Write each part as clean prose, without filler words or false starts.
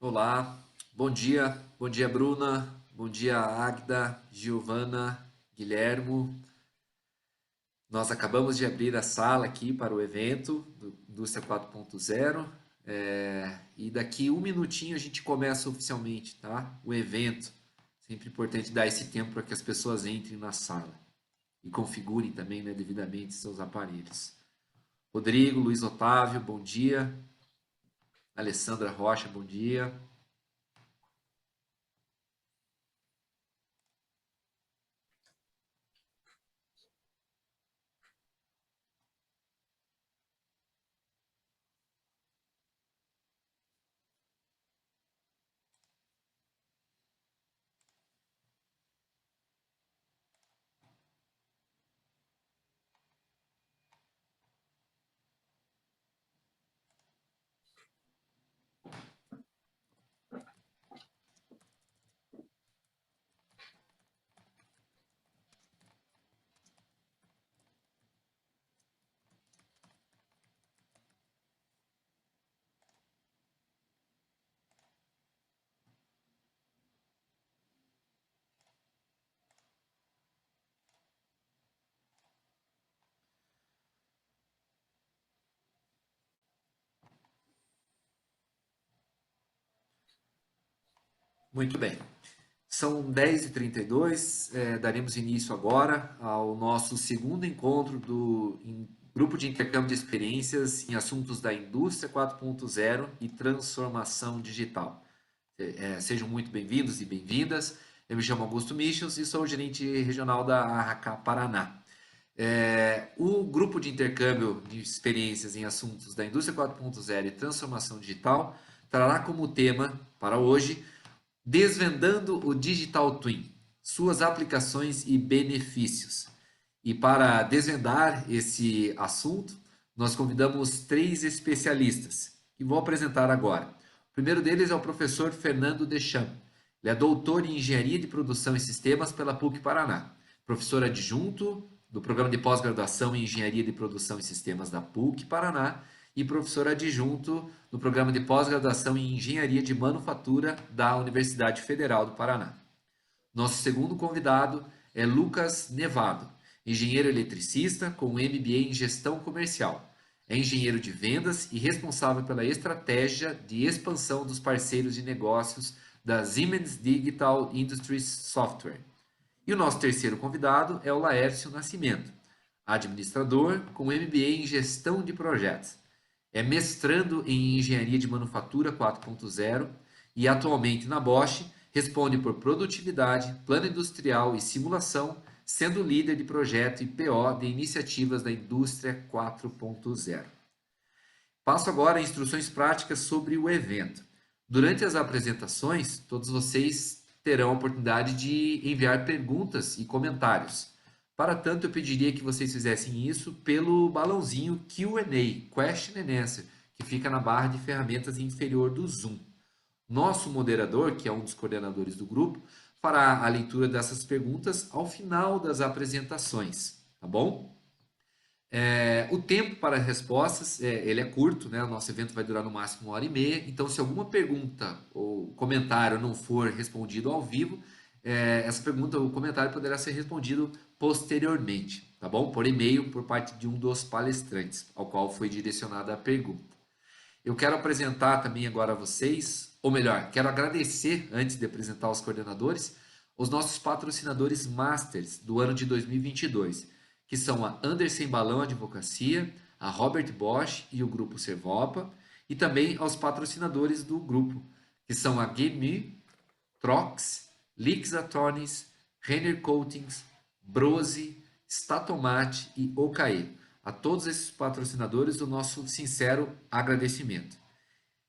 Olá, bom dia Bruna, bom dia Agda, Giovana, Guilhermo. Nós acabamos de abrir a sala aqui para o evento do Indústria 4.0 e daqui um minutinho a gente começa oficialmente, tá? O evento. Sempre importante dar esse tempo para que as pessoas entrem na sala e configurem também, né, devidamente seus aparelhos. Rodrigo, Luiz Otávio, bom dia. Alessandra Rocha, bom dia. Muito bem. São 10h32, daremos início agora ao nosso segundo encontro do Grupo de Intercâmbio de Experiências em Assuntos da Indústria 4.0 e Transformação Digital. Sejam muito bem-vindos e bem-vindas. Eu me chamo Augusto Michels e sou o gerente regional da AHK Paraná. O Grupo de Intercâmbio de Experiências em Assuntos da Indústria 4.0 e Transformação Digital trará como tema, para hoje, Desvendando o Digital Twin, suas aplicações e benefícios. E para desvendar esse assunto, nós convidamos três especialistas, que vou apresentar agora. O primeiro deles é o professor Fernando Deschamps. Ele é doutor em Engenharia de Produção e Sistemas pela PUC Paraná, professor adjunto do Programa de Pós-Graduação em Engenharia de Produção e Sistemas da PUC Paraná e professor adjunto no Programa de Pós-Graduação em Engenharia de Manufatura da Universidade Federal do Paraná. Nosso segundo convidado é Lucas Nevado, engenheiro eletricista com MBA em Gestão Comercial. É engenheiro de vendas e responsável pela estratégia de expansão dos parceiros de negócios da Siemens Digital Industries Software. E o nosso terceiro convidado é o Laércio Nascimento, administrador com MBA em Gestão de Projetos. É mestrando em Engenharia de Manufatura 4.0 e atualmente na Bosch responde por produtividade, plano industrial e simulação, sendo líder de projeto e PO de iniciativas da indústria 4.0. Passo agora a instruções práticas sobre o evento. Durante as apresentações, todos vocês terão a oportunidade de enviar perguntas e comentários. Para tanto, eu pediria que vocês fizessem isso pelo balãozinho Q&A, Question and Answer, que fica na barra de ferramentas inferior do Zoom. Nosso moderador, que é um dos coordenadores do grupo, fará a leitura dessas perguntas ao final das apresentações, tá bom? O tempo para respostas, ele é curto, né? O nosso evento vai durar no máximo 1h30. Então, se alguma pergunta ou comentário não for respondido ao vivo, essa pergunta ou comentário poderá ser respondido posteriormente, tá bom? Por e-mail, por parte de um dos palestrantes, ao qual foi direcionada a pergunta. Eu quero apresentar também agora a vocês, ou melhor, quero agradecer, antes de apresentar os coordenadores, os nossos patrocinadores Masters do ano de 2022, que são a Andersen Balão Advocacia, a Robert Bosch e o Grupo Servopa, e também aos patrocinadores do grupo, que são a GMI, Trox, Lixatonis, Renner Coatings, Brose, Statomate e Okae. A todos esses patrocinadores o nosso sincero agradecimento.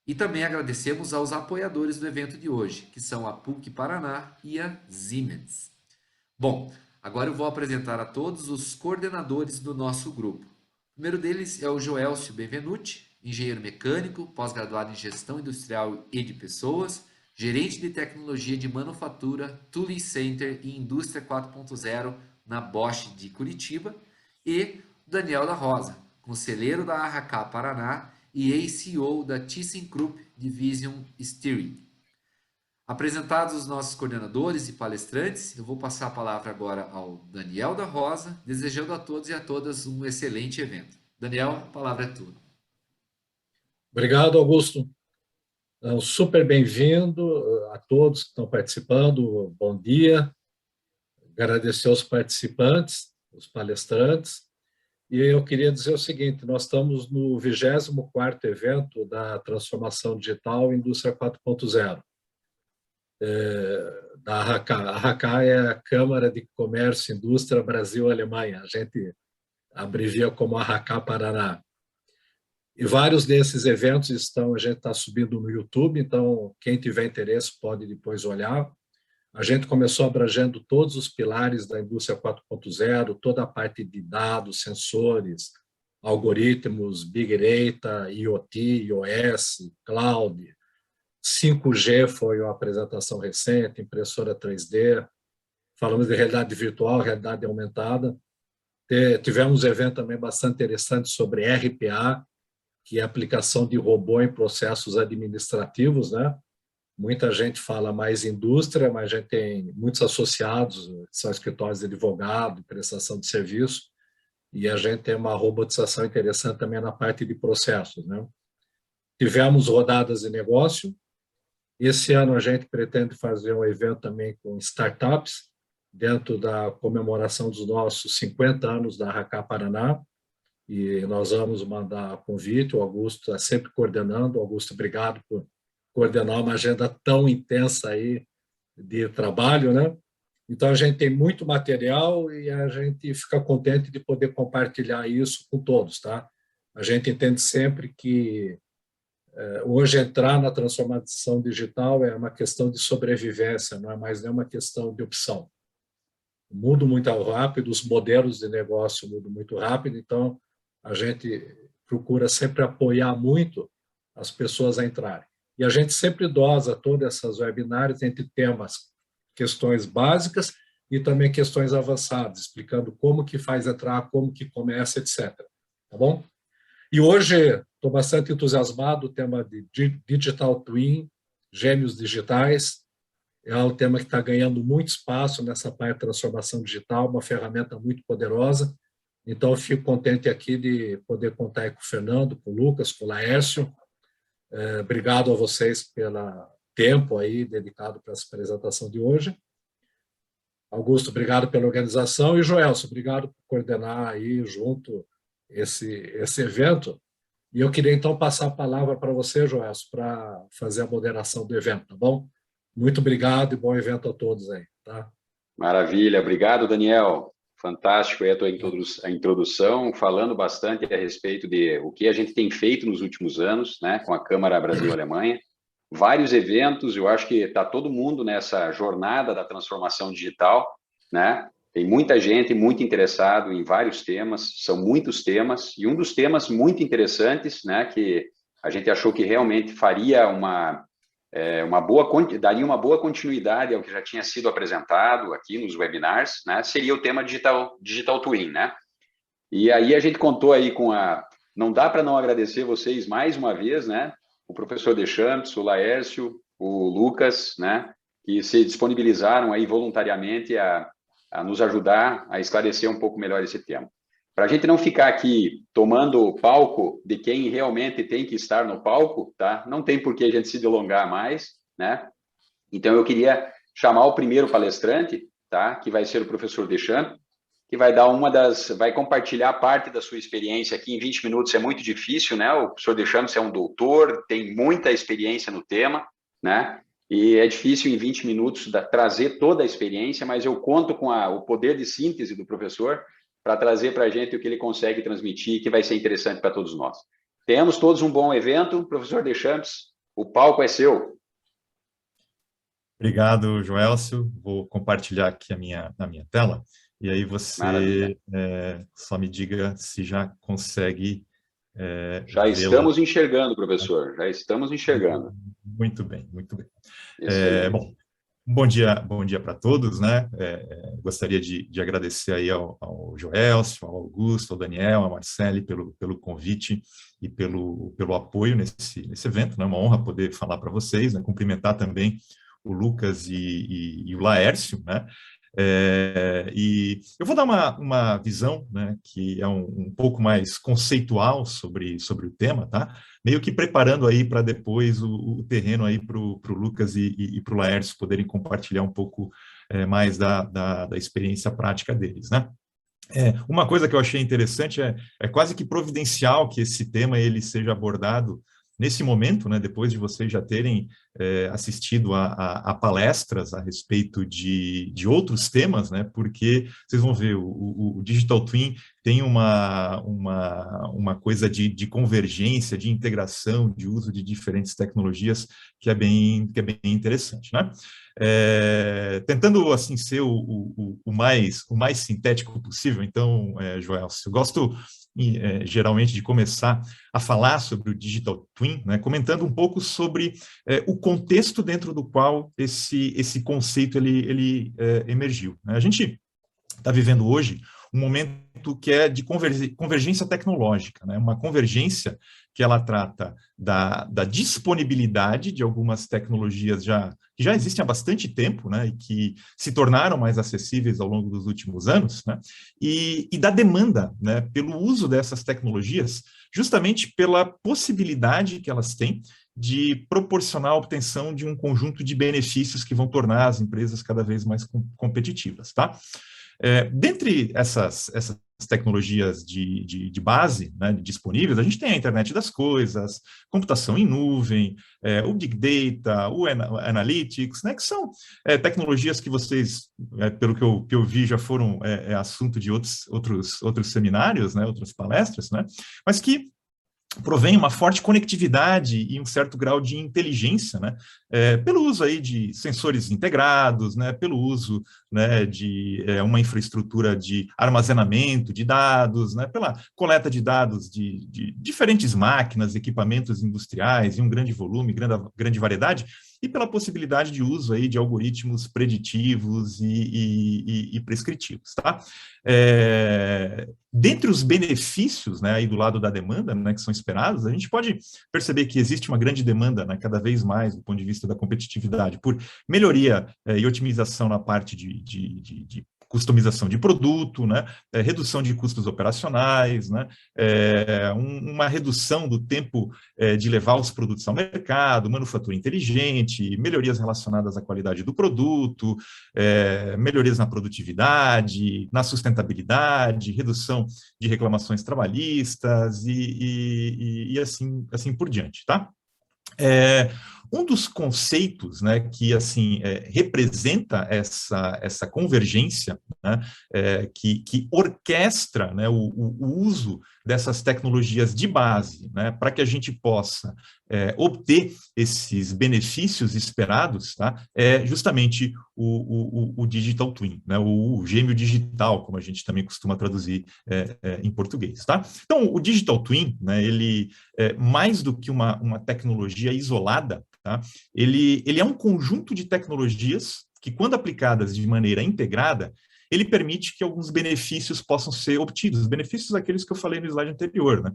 E também agradecemos aos apoiadores do evento de hoje, que são a PUC Paraná e a Siemens. Bom, agora eu vou apresentar a todos os coordenadores do nosso grupo. O primeiro deles é o Joelcio Benvenuti, engenheiro mecânico, pós-graduado em Gestão Industrial e de Pessoas, gerente de tecnologia de manufatura, Tooling Center e Indústria 4.0 na Bosch de Curitiba, e Daniel da Rosa, conselheiro da AHK Paraná e ex-CEO da ThyssenKrupp Division Steering. Apresentados os nossos coordenadores e palestrantes, eu vou passar a palavra agora ao Daniel da Rosa, desejando a todos e a todas um excelente evento. Daniel, a palavra é tua. Obrigado, Augusto. Super bem-vindo a todos que estão participando. Bom dia. Agradecer aos participantes, os palestrantes. E eu queria dizer o seguinte, nós estamos no 24º evento da Transformação Digital Indústria 4.0. Da AHK. A AHK é a Câmara de Comércio e Indústria Brasil-Alemanha. A gente abrevia como AHK Paraná. E vários desses eventos a gente está subindo no YouTube, então quem tiver interesse pode depois olhar. A gente começou abrangendo todos os pilares da indústria 4.0, toda a parte de dados, sensores, algoritmos, Big Data, IoT, iOS, Cloud, 5G foi uma apresentação recente, impressora 3D, falamos de realidade virtual, realidade aumentada. Tivemos um evento também bastante interessante sobre RPA, que é a aplicação de robô em processos administrativos, né? Muita gente fala mais indústria, mas a gente tem muitos associados, são escritórios de advogado, prestação de serviço, e a gente tem uma robotização interessante também na parte de processos, né? Tivemos rodadas de negócio. Esse ano a gente pretende fazer um evento também com startups, dentro da comemoração dos nossos 50 anos da AHK Paraná, e nós vamos mandar convite, o Augusto está sempre coordenando. Augusto, obrigado por coordenar uma agenda tão intensa aí de trabalho, né? Então, a gente tem muito material e a gente fica contente de poder compartilhar isso com todos, tá? A gente entende sempre que hoje entrar na transformação digital é uma questão de sobrevivência, não é mais nenhuma questão de opção. O mundo muito rápido, os modelos de negócio mudam muito rápido, então a gente procura sempre apoiar muito as pessoas a entrarem. E a gente sempre dosa todas essas webinários entre temas, questões básicas e também questões avançadas, explicando como que faz entrar, como que começa, etc. Tá bom? E hoje estou bastante entusiasmado, o tema de Digital Twin, gêmeos digitais, é um tema que está ganhando muito espaço nessa parte de transformação digital, uma ferramenta muito poderosa. Então, eu fico contente aqui de poder contar com o Fernando, com o Lucas, com o Laércio. Obrigado a vocês pelo tempo aí dedicado para essa apresentação de hoje. Augusto, obrigado pela organização. E Joelson, obrigado por coordenar aí junto esse evento. E eu queria, então, passar a palavra para você, Joelson, para fazer a moderação do evento, tá bom? Muito obrigado e bom evento a todos aí, tá? Maravilha, obrigado, Daniel. Fantástico aí a tua introdução, falando bastante a respeito de o que a gente tem feito nos últimos anos, né, com a Câmara Brasil-Alemanha. Vários eventos, eu acho que está todo mundo nessa jornada da transformação digital, né? Tem muita gente muito interessado em vários temas, são muitos temas, e um dos temas muito interessantes, né, que a gente achou que realmente faria daria uma boa continuidade ao que já tinha sido apresentado aqui nos webinars, né, seria o tema Digital Twin, né? E aí a gente contou aí não dá para não agradecer vocês mais uma vez, né? O professor Deschamps, o Laércio, o Lucas, né? Que se disponibilizaram aí voluntariamente a nos ajudar a esclarecer um pouco melhor esse tema. Para a gente não ficar aqui tomando o palco de quem realmente tem que estar no palco, tá? Não tem por que a gente se delongar mais, né? Então, eu queria chamar o primeiro palestrante, tá? Que vai ser o professor Deschamps, que vai vai compartilhar parte da sua experiência aqui em 20 minutos. É muito difícil, né? O professor Deschamps é um doutor, tem muita experiência no tema, né? E é difícil em 20 minutos trazer toda a experiência, mas eu conto com o poder de síntese do professor para trazer para a gente o que ele consegue transmitir, que vai ser interessante para todos nós. Tenhamos todos um bom evento. Professor Deschamps, o palco é seu. Obrigado, Joelcio. Vou compartilhar aqui na minha tela, e aí você só me diga se já consegue já estamos enxergando, professor, já estamos enxergando. Muito bem, muito bem. Bom, Bom dia para todos, né? Gostaria de agradecer aí ao Joelcio, ao Augusto, ao Daniel, ao Marcele pelo convite e pelo apoio nesse evento, né? Uma honra poder falar para vocês, né? Cumprimentar também o Lucas e o Laércio, né? E eu vou dar uma visão, né, que é um pouco mais conceitual sobre o tema, tá? Meio que preparando aí para depois o terreno aí para o Lucas e para o Laércio poderem compartilhar um pouco mais da experiência prática deles, né? Uma coisa que eu achei interessante é quase que providencial que esse tema ele seja abordado nesse momento, né, depois de vocês já terem assistido a palestras a respeito de outros temas, né, porque vocês vão ver, o Digital Twin tem uma coisa de convergência, de integração, de uso de diferentes tecnologias que é bem interessante, né? Tentando assim ser o mais sintético possível, então, Joel, eu gosto geralmente de começar a falar sobre o Digital Twin, né, comentando um pouco sobre o contexto dentro do qual esse conceito ele emergiu, né? A gente está vivendo hoje um momento que é de convergência tecnológica, né? Uma convergência que ela trata da disponibilidade de algumas tecnologias que já existem há bastante tempo, né? E que se tornaram mais acessíveis ao longo dos últimos anos, né? E da demanda, né? Pelo uso dessas tecnologias, justamente pela possibilidade que elas têm de proporcionar a obtenção de um conjunto de benefícios que vão tornar as empresas cada vez mais competitivas, tá? Dentre essas tecnologias de base, né, disponíveis, a gente tem a internet das coisas, computação em nuvem, o Big Data, o Analytics, né, que são tecnologias que vocês, pelo que eu vi, já foram assunto de outros seminários, né, outras palestras, né, mas que provém uma forte conectividade e um certo grau de inteligência, né, pelo uso aí de sensores integrados, né, pelo uso, né, de uma infraestrutura de armazenamento de dados, né, pela coleta de dados de diferentes máquinas, equipamentos industriais, em um grande volume, grande variedade, e pela possibilidade de uso aí de algoritmos preditivos e prescritivos, tá? Dentre os benefícios, né, aí do lado da demanda, né, que são esperados, a gente pode perceber que existe uma grande demanda, né, cada vez mais do ponto de vista da competitividade, por melhoria e otimização na parte de customização de produto, né, redução de custos operacionais, né, uma redução do tempo de levar os produtos ao mercado, manufatura inteligente, melhorias relacionadas à qualidade do produto, melhorias na produtividade, na sustentabilidade, redução de reclamações trabalhistas e assim por diante, tá? Um dos conceitos, né, que assim representa essa convergência, né, que orquestra, né, o uso dessas tecnologias de base, né, para que a gente possa obter esses benefícios esperados, tá, é justamente o Digital Twin, né, o gêmeo digital, como a gente também costuma traduzir em português, tá? Então, o Digital Twin, né, ele mais do que uma tecnologia isolada, tá? Ele é um conjunto de tecnologias que, quando aplicadas de maneira integrada, ele permite que alguns benefícios possam ser obtidos, benefícios aqueles que eu falei no slide anterior, né?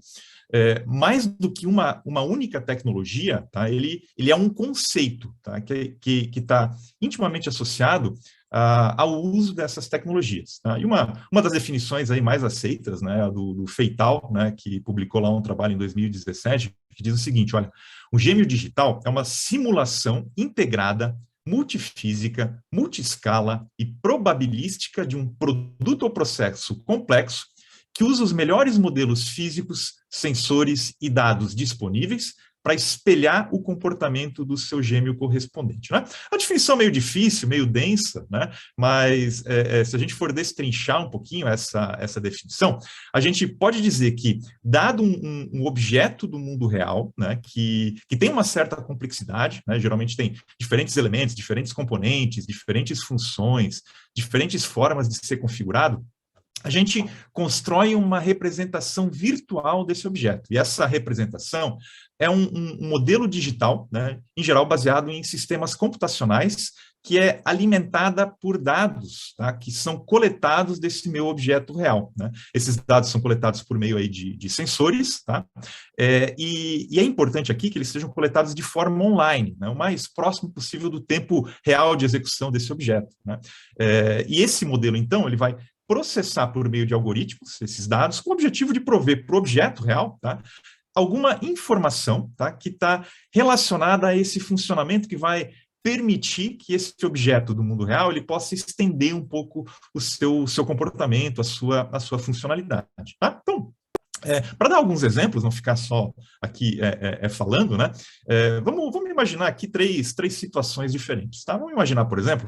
Mais do que uma única tecnologia, tá? Ele é um conceito, tá? Que está intimamente associado ao uso dessas tecnologias, tá? E uma das definições aí mais aceitas, né, do Feital, né, que publicou lá um trabalho em 2017, que diz o seguinte: olha, o gêmeo digital é uma simulação integrada, multifísica, multiscala e probabilística de um produto ou processo complexo que usa os melhores modelos físicos, sensores e dados disponíveis para espelhar o comportamento do seu gêmeo correspondente, né? A definição meio difícil, meio densa, né? Mas se a gente for destrinchar um pouquinho essa definição, a gente pode dizer que, dado um objeto do mundo real, né, que tem uma certa complexidade, né, geralmente tem diferentes elementos, diferentes componentes, diferentes funções, diferentes formas de ser configurado, a gente constrói uma representação virtual desse objeto. E essa representação é um modelo digital, né, em geral baseado em sistemas computacionais que é alimentada por dados, tá, que são coletados desse meu objeto real, né? Esses dados são coletados por meio aí de sensores, tá? E é importante aqui que eles sejam coletados de forma online, né? O mais próximo possível do tempo real de execução desse objeto, né? E esse modelo, então, ele vai processar por meio de algoritmos esses dados com o objetivo de prover para o objeto real, tá, alguma informação, tá, que está relacionada a esse funcionamento que vai permitir que esse objeto do mundo real ele possa estender um pouco o seu comportamento, a sua funcionalidade. Tá? Então, para dar alguns exemplos, não ficar só aqui falando, né? Vamos imaginar aqui três situações diferentes. Tá? Vamos imaginar, por exemplo,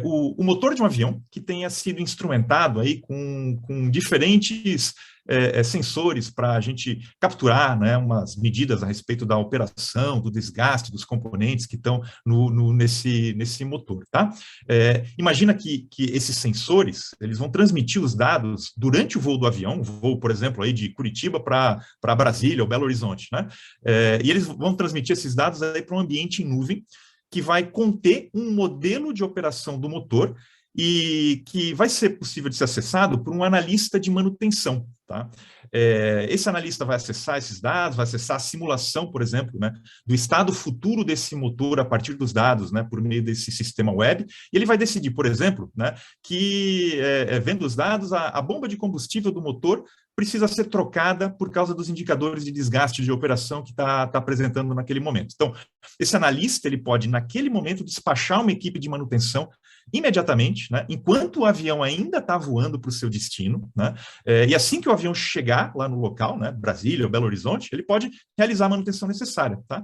o motor de um avião que tenha sido instrumentado aí com diferentes sensores para a gente capturar, né, umas medidas a respeito da operação, do desgaste dos componentes que estão nesse motor. Tá? Imagina que esses sensores eles vão transmitir os dados durante o voo do avião, voo, por exemplo, aí de Curitiba para Brasília ou Belo Horizonte, né? E eles vão transmitir esses dados aí para um ambiente em nuvem que vai conter um modelo de operação do motor e que vai ser possível de ser acessado por um analista de manutenção. Tá? Esse analista vai acessar esses dados, vai acessar a simulação, por exemplo, né, do estado futuro desse motor a partir dos dados, né, por meio desse sistema web, e ele vai decidir, por exemplo, né, que, vendo os dados, a bomba de combustível do motor precisa ser trocada por causa dos indicadores de desgaste de operação que está apresentando naquele momento. Então, esse analista ele pode, naquele momento, despachar uma equipe de manutenção imediatamente, né, enquanto o avião ainda está voando para o seu destino, né, e assim que o avião chegar lá no local, né, Brasília ou Belo Horizonte, ele pode realizar a manutenção necessária. Tá?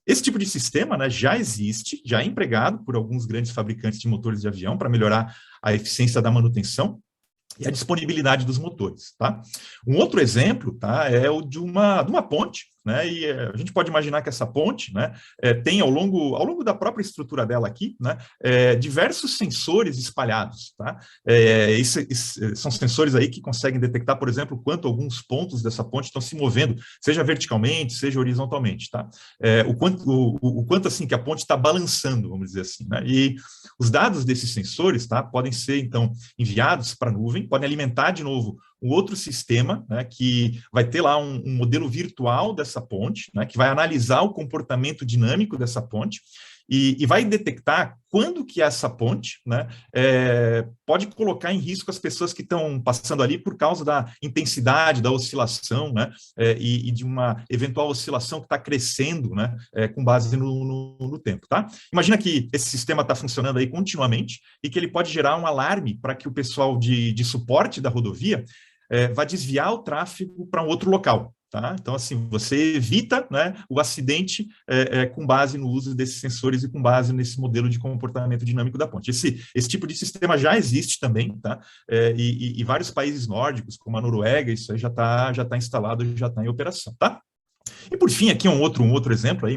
Esse tipo de sistema, né, já existe, já é empregado por alguns grandes fabricantes de motores de avião para melhorar a eficiência da manutenção e a disponibilidade dos motores. Tá? Um outro exemplo, tá, é o de uma ponte, né, e a gente pode imaginar que essa ponte, né, tem ao longo da própria estrutura dela aqui, né, diversos sensores espalhados. Tá? São sensores aí que conseguem detectar, por exemplo, quanto alguns pontos dessa ponte estão se movendo, seja verticalmente, seja horizontalmente. Tá? O quanto assim que a ponte está balançando, vamos dizer assim. Né? E os dados desses sensores, tá, podem ser, então, enviados para a nuvem, podem alimentar de novo um outro sistema, né, que vai ter lá um modelo virtual dessa ponte, né, que vai analisar o comportamento dinâmico dessa ponte e vai detectar quando que essa ponte, né, pode colocar em risco as pessoas que estão passando ali por causa da intensidade da oscilação, né, e de uma eventual oscilação que está crescendo, né, com base no tempo. Tá? Imagina que esse sistema está funcionando aí continuamente e que ele pode gerar um alarme para que o pessoal de suporte da rodovia vai desviar o tráfego para um outro local. Tá? Então, assim, você evita, né, o acidente com base no uso desses sensores e com base nesse modelo de comportamento dinâmico da ponte. Esse tipo de sistema já existe também, tá? E vários países nórdicos, como a Noruega, isso aí já tá instalado, já está em operação. Tá? E, por fim, aqui um outro exemplo, aí,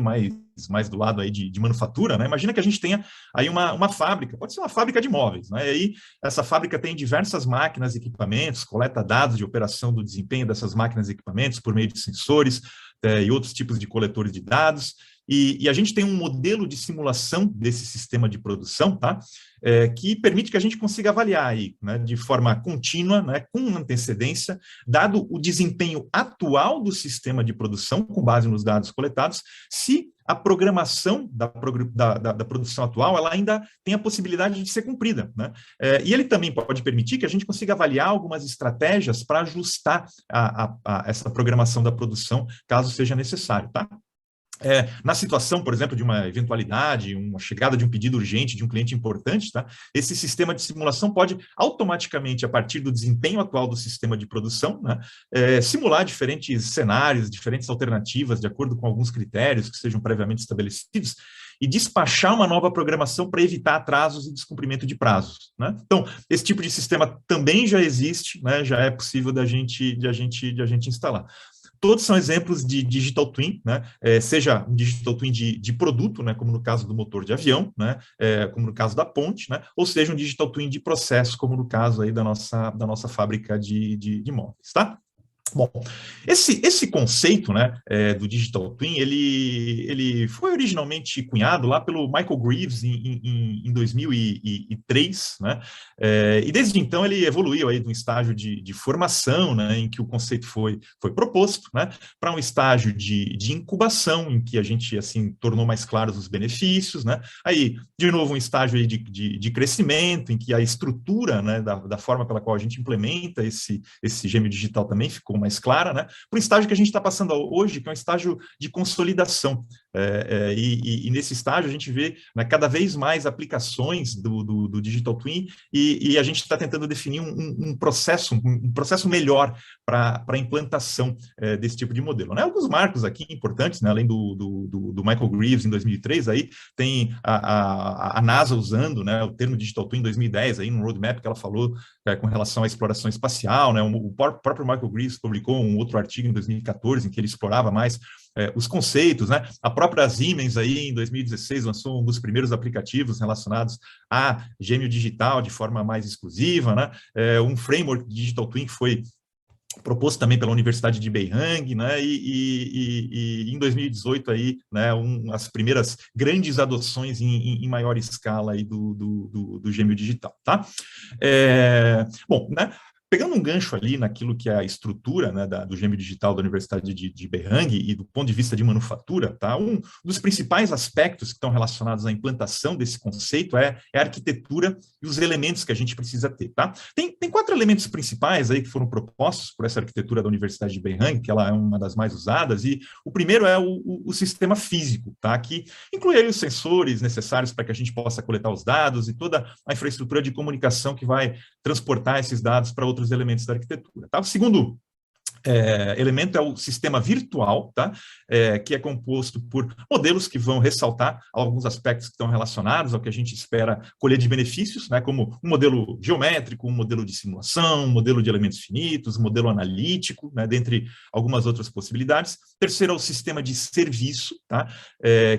mais do lado aí de manufatura, né? Imagina que a gente tenha aí uma fábrica, pode ser uma fábrica de móveis, né? E aí essa fábrica tem diversas máquinas e equipamentos, coleta dados de operação do desempenho dessas máquinas e equipamentos por meio de sensores e outros tipos de coletores de dados. E a gente tem um modelo de simulação desse sistema de produção, tá? Que permite que a gente consiga avaliar aí, né, de forma contínua, né, com antecedência, dado o desempenho atual do sistema de produção, com base nos dados coletados, se a programação da produção atual ela ainda tem a possibilidade de ser cumprida. Né? E ele também pode permitir que a gente consiga avaliar algumas estratégias para ajustar essa programação da produção, caso seja necessário. Tá? Na situação, por exemplo, de uma eventualidade, uma chegada de um pedido urgente de um cliente importante, tá? Esse sistema de simulação pode automaticamente, a partir do desempenho atual do sistema de produção, né, simular diferentes cenários, diferentes alternativas, de acordo com alguns critérios que sejam previamente estabelecidos, e despachar uma nova programação para evitar atrasos e descumprimento de prazos. Né? Então, esse tipo de sistema também já existe, né, já é possível de a gente instalar. Todos são exemplos de digital twin, né? Seja um digital twin de produto, né? Como no caso do motor de avião, né? Como no caso da ponte, né? Ou seja um digital twin de processo, como no caso aí da nossa fábrica de móveis, tá? Bom, esse conceito, né, do Digital Twin, ele foi originalmente cunhado lá pelo Michael Greaves em 2003, né, e desde então ele evoluiu aí de um estágio de formação, né, em que o conceito foi proposto, né, para um estágio de incubação, em que a gente, assim, tornou mais claros os benefícios, né, aí, de novo, um estágio aí de crescimento, em que a estrutura, né, da forma pela qual a gente implementa esse gêmeo digital também ficou mais clara, né, para um estágio que a gente está passando hoje, que é um estágio de consolidação. E nesse estágio a gente vê, né, cada vez mais aplicações do Digital Twin e a gente está tentando definir um processo melhor para a implantação desse tipo de modelo. Né? Alguns marcos aqui importantes, né, além do Michael Greaves em 2003, aí tem a NASA usando, né, o termo Digital Twin em 2010, aí no roadmap que ela falou com relação à exploração espacial, né, o próprio Michael Greaves publicou um outro artigo em 2014 em que ele explorava mais os conceitos, né? A própria Siemens aí em 2016 lançou um dos primeiros aplicativos relacionados a gêmeo digital de forma mais exclusiva, né? Um framework Digital Twin que foi proposto também pela Universidade de Beihang, né, e em 2018 aí, né, as primeiras grandes adoções em maior escala aí do gêmeo digital, tá? Bom, né, pegando um gancho ali naquilo que é a estrutura, né, do gêmeo digital da Universidade de Beihang e do ponto de vista de manufatura, tá? Um dos principais aspectos que estão relacionados à implantação desse conceito é a arquitetura e os elementos que a gente precisa ter, tá? Tem 4 elementos principais aí que foram propostos por essa arquitetura da Universidade de Beihang, que ela é uma das mais usadas, e o primeiro é o sistema físico, tá? Que inclui aí os sensores necessários para que a gente possa coletar os dados e toda a infraestrutura de comunicação que vai transportar esses dados para outros elementos da arquitetura. Tá? O segundo elemento é o sistema virtual, tá? Que é composto por modelos que vão ressaltar alguns aspectos que estão relacionados ao que a gente espera colher de benefícios, né? Como um modelo geométrico, um modelo de simulação, um modelo de elementos finitos, um modelo analítico, né? Dentre algumas outras possibilidades. Terceiro é o sistema de serviço, tá?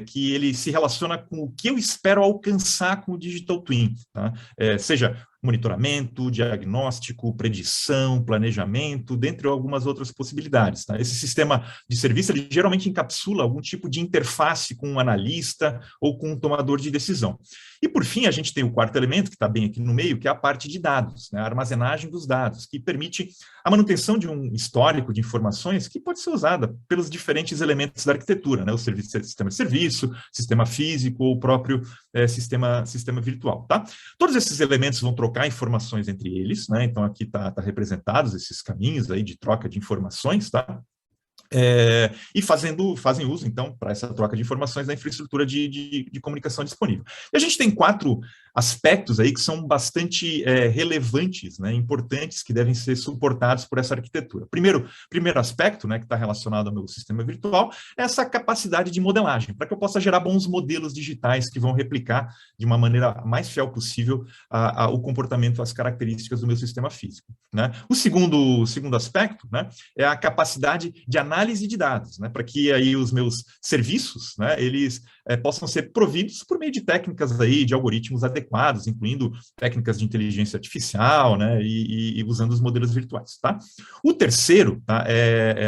Que ele se relaciona com o que eu espero alcançar com o Digital Twin, tá? Seja monitoramento, diagnóstico, predição, planejamento, dentre algumas outras possibilidades. Tá? Esse sistema de serviço, ele geralmente encapsula algum tipo de interface com um analista ou com um tomador de decisão. E, por fim, a gente tem o quarto elemento, que está bem aqui no meio, que é a parte de dados, né? A armazenagem dos dados, que permite a manutenção de um histórico de informações que pode ser usada pelos diferentes elementos da arquitetura, né? O sistema de serviço, sistema físico ou o próprio sistema virtual. Tá? Todos esses elementos vão trocar informações entre eles, né? Então, aqui tá representados esses caminhos aí de troca de informações, tá? E fazem uso, então, para essa troca de informações da infraestrutura de comunicação disponível. E a gente tem 4 aspectos aí que são bastante relevantes, né, importantes, que devem ser suportados por essa arquitetura. Primeiro aspecto, né, que está relacionado ao meu sistema virtual, é essa capacidade de modelagem, para que eu possa gerar bons modelos digitais que vão replicar de uma maneira mais fiel possível o comportamento, as características do meu sistema físico. Né? O segundo aspecto, né, é a capacidade de análise de dados, né, para que aí os meus serviços, né, eles possam ser providos por meio de técnicas aí, de algoritmos adequados, incluindo técnicas de inteligência artificial, né, e usando os modelos virtuais. Tá? O terceiro, tá,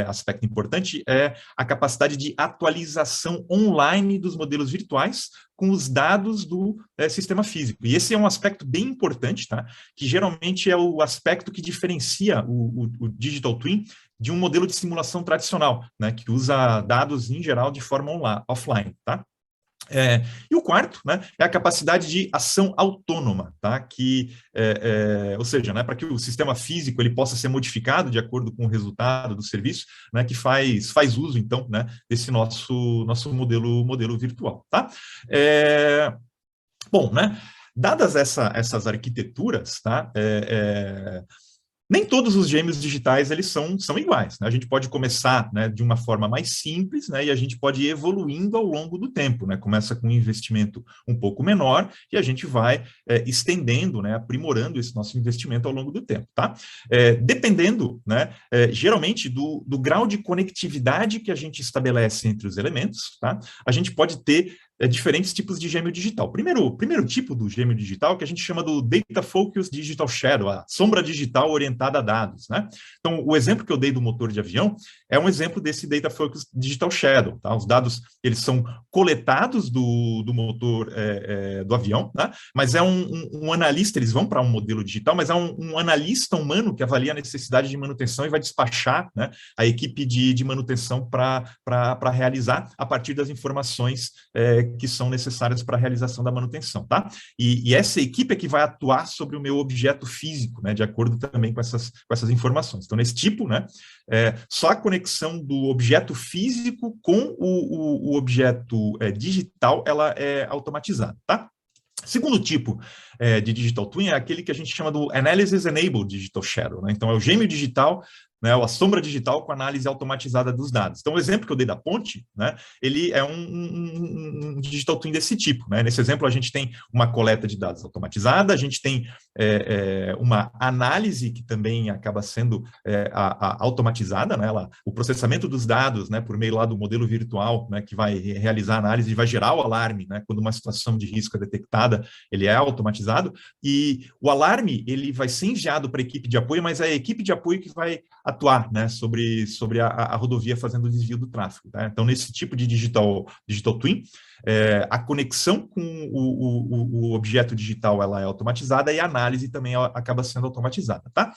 aspecto importante é a capacidade de atualização online dos modelos virtuais com os dados do sistema físico. E esse é um aspecto bem importante, tá? Que geralmente é o aspecto que diferencia o Digital Twin de um modelo de simulação tradicional, né? Que usa dados, em geral, de forma offline, tá? E o quarto, né, é a capacidade de ação autônoma, tá? Ou seja, né, para que o sistema físico ele possa ser modificado de acordo com o resultado do serviço, né, que faz uso, então, né, desse nosso modelo virtual. Tá? Bom, né, dadas essas arquiteturas, tá? Nem todos os gêmeos digitais eles são iguais. Né? A gente pode começar, né, de uma forma mais simples, né, e a gente pode ir evoluindo ao longo do tempo. Né? Começa com um investimento um pouco menor e a gente vai estendendo, né, aprimorando esse nosso investimento ao longo do tempo. Tá? Dependendo, né, geralmente, do grau de conectividade que a gente estabelece entre os elementos, tá? A gente pode ter diferentes tipos de gêmeo digital. Primeiro tipo do gêmeo digital, que a gente chama do Data Focus Digital Shadow, a sombra digital orientada a dados, né? Então, o exemplo que eu dei do motor de avião é um exemplo desse Data Focus Digital Shadow, tá? Os dados, eles são coletados do motor do avião, né? Mas é um analista, eles vão para um modelo digital, mas é um analista humano que avalia a necessidade de manutenção e vai despachar, né, a equipe de manutenção para realizar a partir das informações que são necessárias para a realização da manutenção, tá? E essa equipe é que vai atuar sobre o meu objeto físico, né, de acordo também com essas informações. Então, nesse tipo, né, só a conexão do objeto físico com o objeto digital, ela é automatizada, tá? Segundo tipo de Digital Twin é aquele que a gente chama do Analysis Enabled Digital Shadow, né? Então, é o gêmeo digital, né, a sombra digital com análise automatizada dos dados. Então, o exemplo que eu dei da ponte, né, ele é um Digital Twin desse tipo, né? Nesse exemplo, a gente tem uma coleta de dados automatizada, a gente tem uma análise que também acaba sendo automatizada, né? O processamento dos dados, né, por meio lá do modelo virtual, né, que vai realizar a análise e vai gerar o alarme, né, quando uma situação de risco é detectada, ele é automatizado, e o alarme ele vai ser enviado para a equipe de apoio, mas é a equipe de apoio que vai atuar, né, sobre a rodovia fazendo o desvio do tráfego, tá? Então, nesse tipo de Digital Twin, a conexão com o objeto digital ela é automatizada e a análise também acaba sendo automatizada, tá?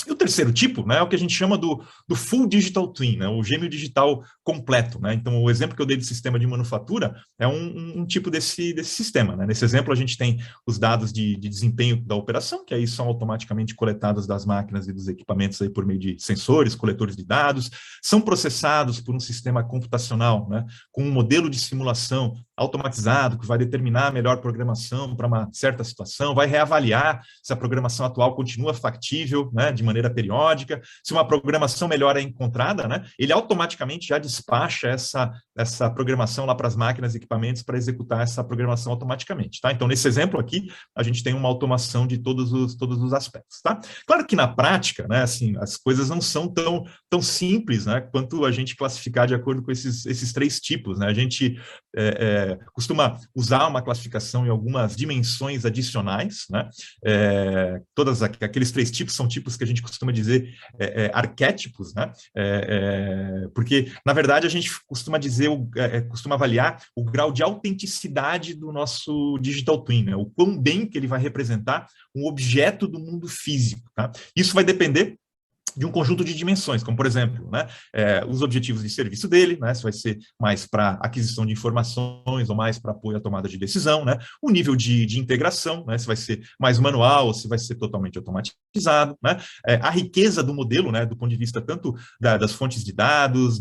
E o terceiro tipo, né, é o que a gente chama do Full Digital Twin, né, o gêmeo digital completo, né? Então, o exemplo que eu dei do sistema de manufatura é um tipo desse sistema, né? Nesse exemplo, a gente tem os dados de desempenho da operação, que aí são automaticamente coletados das máquinas e dos equipamentos aí por meio de sensores, coletores de dados, são processados por um sistema computacional, né, com um modelo de simulação automatizado, que vai determinar a melhor programação para uma certa situação, vai reavaliar se a programação atual continua factível, né, de maneira periódica, se uma programação melhor é encontrada, né, ele automaticamente já despacha essa programação lá para as máquinas e equipamentos para executar essa programação automaticamente, tá? Então, nesse exemplo aqui, a gente tem uma automação de todos os aspectos, tá? Claro que na prática, né, assim, as coisas não são tão simples, né, quanto a gente classificar de acordo com esses três tipos, né? A gente costuma usar uma classificação em algumas dimensões adicionais, né? Todos aqueles três tipos são tipos que a gente costuma dizer arquétipos, né? Porque, na verdade, a gente costuma dizer, costuma avaliar o grau de autenticidade do nosso Digital Twin, né? O quão bem que ele vai representar um objeto do mundo físico, tá? Isso vai depender de um conjunto de dimensões, como, por exemplo, né, os objetivos de serviço dele, né, se vai ser mais para aquisição de informações ou mais para apoio à tomada de decisão, né, o nível de integração, né, se vai ser mais manual ou se vai ser totalmente automatizado, né, a riqueza do modelo, né, do ponto de vista tanto das fontes de dados,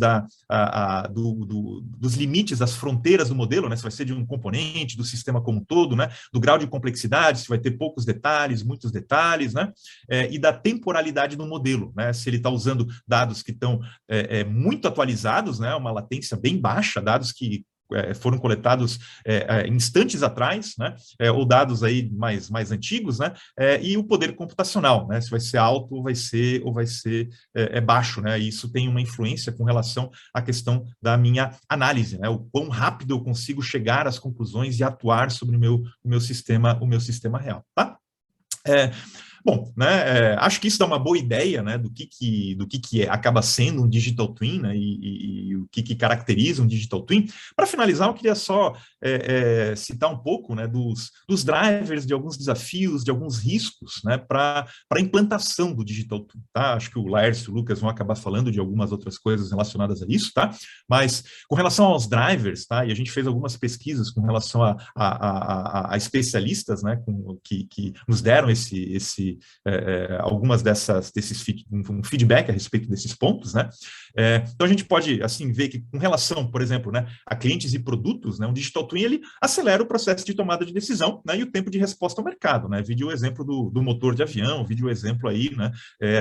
dos limites, das fronteiras do modelo, né, se vai ser de um componente, do sistema como um todo, né, do grau de complexidade, se vai ter poucos detalhes, muitos detalhes, né, e da temporalidade do modelo, né, se ele está usando dados que estão muito atualizados, né, uma latência bem baixa, dados que foram coletados instantes atrás, né, ou dados aí mais antigos, né, e o poder computacional, né, se vai ser alto ou vai ser baixo, né, e isso tem uma influência com relação à questão da minha análise, né, o quão rápido eu consigo chegar às conclusões e atuar sobre o meu sistema real, tá? Bom, né, acho que isso dá uma boa ideia, né, do que acaba sendo um Digital Twin, né, e o que caracteriza um Digital Twin. Para finalizar, eu queria só citar um pouco, né, dos drivers, de alguns desafios, de alguns riscos, né, para a implantação do Digital Twin, tá? Acho que o Laércio e o Lucas vão acabar falando de algumas outras coisas relacionadas a isso, tá? Mas com relação aos drivers, tá? E a gente fez algumas pesquisas com relação a especialistas, né, que nos deram algumas um feedback a respeito desses pontos, né? Então a gente pode assim ver que com relação, por exemplo, né, a clientes e produtos, né, um Digital Twin ele acelera o processo de tomada de decisão, né, e o tempo de resposta ao mercado, né? Vide o exemplo do motor de avião, vide o exemplo aí, né,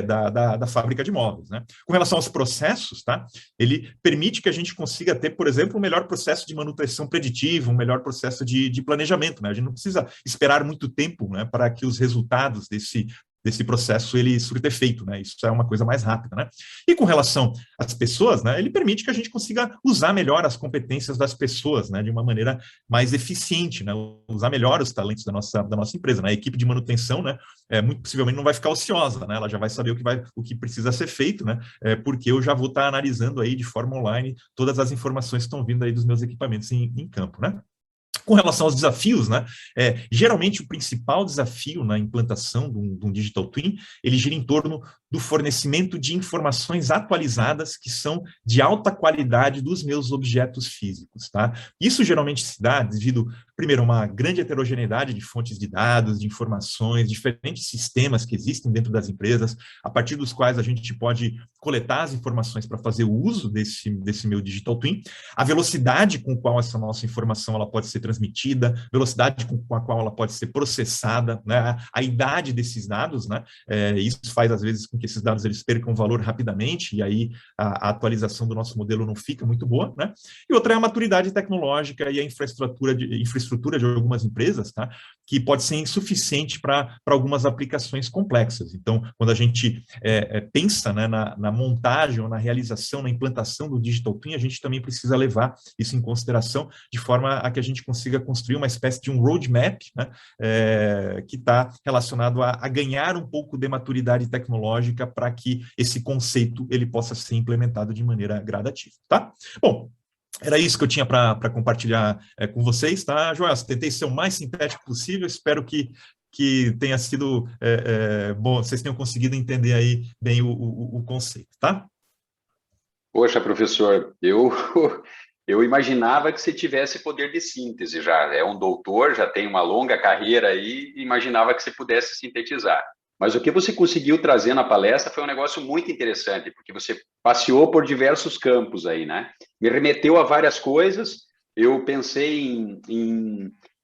da fábrica de móveis, né? Com relação aos processos, tá? Ele permite que a gente consiga ter, por exemplo, um melhor processo de manutenção preditiva, um melhor processo de planejamento, né? A gente não precisa esperar muito tempo, né, para que os resultados desse desse processo ele surta efeito, né? Isso é uma coisa mais rápida, né? E com relação às pessoas, né, ele permite que a gente consiga usar melhor as competências das pessoas, né, de uma maneira mais eficiente, né? Usar melhor os talentos da nossa empresa, né? A equipe de manutenção, né, muito possivelmente não vai ficar ociosa, né? Ela já vai saber o que precisa ser feito, né? Porque eu já vou estar analisando aí de forma online todas as informações que estão vindo aí dos meus equipamentos em campo, né? Com relação aos desafios, né, geralmente o principal desafio na implantação de um Digital Twin, ele gira em torno do fornecimento de informações atualizadas que são de alta qualidade dos meus objetos físicos, tá? Isso geralmente se dá devido, primeiro, a uma grande heterogeneidade de fontes de dados, de informações, diferentes sistemas que existem dentro das empresas, a partir dos quais a gente pode coletar as informações para fazer o uso desse meu Digital Twin, a velocidade com qual essa nossa informação ela pode ser transmitida, velocidade com a qual ela pode ser processada, né? A idade desses dados, né? Isso faz, às vezes, com que esses dados eles percam valor rapidamente, e aí a atualização do nosso modelo não fica muito boa, né? E outra é a maturidade tecnológica e a infraestrutura de algumas empresas, tá? Que pode ser insuficiente para algumas aplicações complexas. Então, quando a gente pensa, né, na montagem ou na realização, na implantação do Digital Twin, a gente também precisa levar isso em consideração, de forma a que a gente consiga construir uma espécie de um roadmap, né, que está relacionado a ganhar um pouco de maturidade tecnológica para que esse conceito ele possa ser implementado de maneira gradativa, tá? Bom, era isso que eu tinha para compartilhar com vocês, tá, Joel? Tentei ser o mais sintético possível, espero que tenha sido bom, vocês tenham conseguido entender aí bem o conceito, tá? Poxa, professor, eu imaginava que você tivesse poder de síntese já. É um doutor, já tem uma longa carreira aí, imaginava que você pudesse sintetizar. Mas o que você conseguiu trazer na palestra foi um negócio muito interessante, porque você passeou por diversos campos aí, né? Me remeteu a várias coisas, eu pensei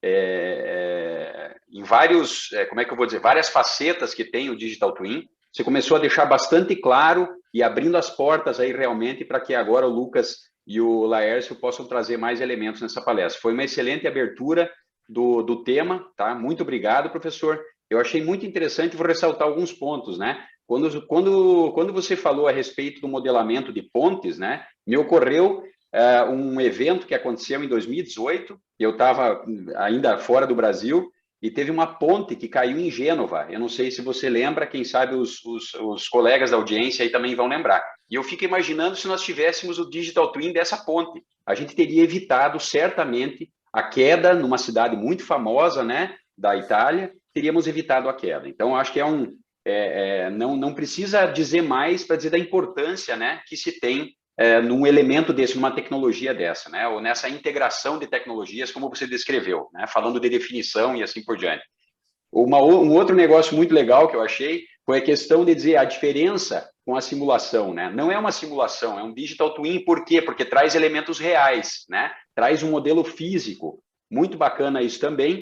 em vários, como é que eu vou dizer, várias facetas que tem o Digital Twin. Você começou a deixar bastante claro e abrindo as portas aí realmente para que agora o Lucas e o Laércio possam trazer mais elementos nessa palestra. Foi uma excelente abertura do tema, tá? Muito obrigado, professor. Eu achei muito interessante, vou ressaltar alguns pontos, né? Quando você falou a respeito do modelamento de pontes, né? Me ocorreu um evento que aconteceu em 2018, eu estava ainda fora do Brasil, e teve uma ponte que caiu em Gênova. Eu não sei se você lembra, quem sabe os colegas da audiência aí também vão lembrar. E eu fico imaginando se nós tivéssemos o Digital Twin dessa ponte. A gente teria evitado, certamente, a queda numa cidade muito famosa, né, da Itália, teríamos evitado a queda. Então, acho que não precisa dizer mais para dizer da importância, né, que se tem num elemento desse, numa tecnologia dessa, né, ou nessa integração de tecnologias, como você descreveu, né, falando de definição e assim por diante. Um outro negócio muito legal que eu achei foi a questão de dizer a diferença com a simulação, né? Não é uma simulação, é um Digital Twin. Por quê? Porque traz elementos reais, né? Traz um modelo físico. Muito bacana isso também.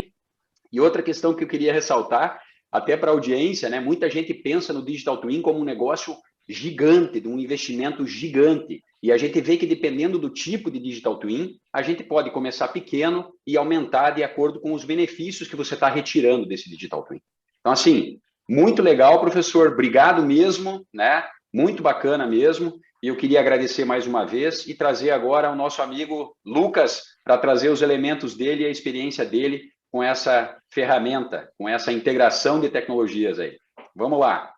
E outra questão que eu queria ressaltar, até para a audiência, né? Muita gente pensa no Digital Twin como um negócio gigante, de um investimento gigante. E a gente vê que, dependendo do tipo de Digital Twin, a gente pode começar pequeno e aumentar de acordo com os benefícios que você está retirando desse Digital Twin. Então, assim, muito legal, professor. Obrigado mesmo, né? Muito bacana mesmo. E eu queria agradecer mais uma vez e trazer agora o nosso amigo Lucas para trazer os elementos dele e a experiência dele com essa ferramenta, com essa integração de tecnologias aí. Vamos lá.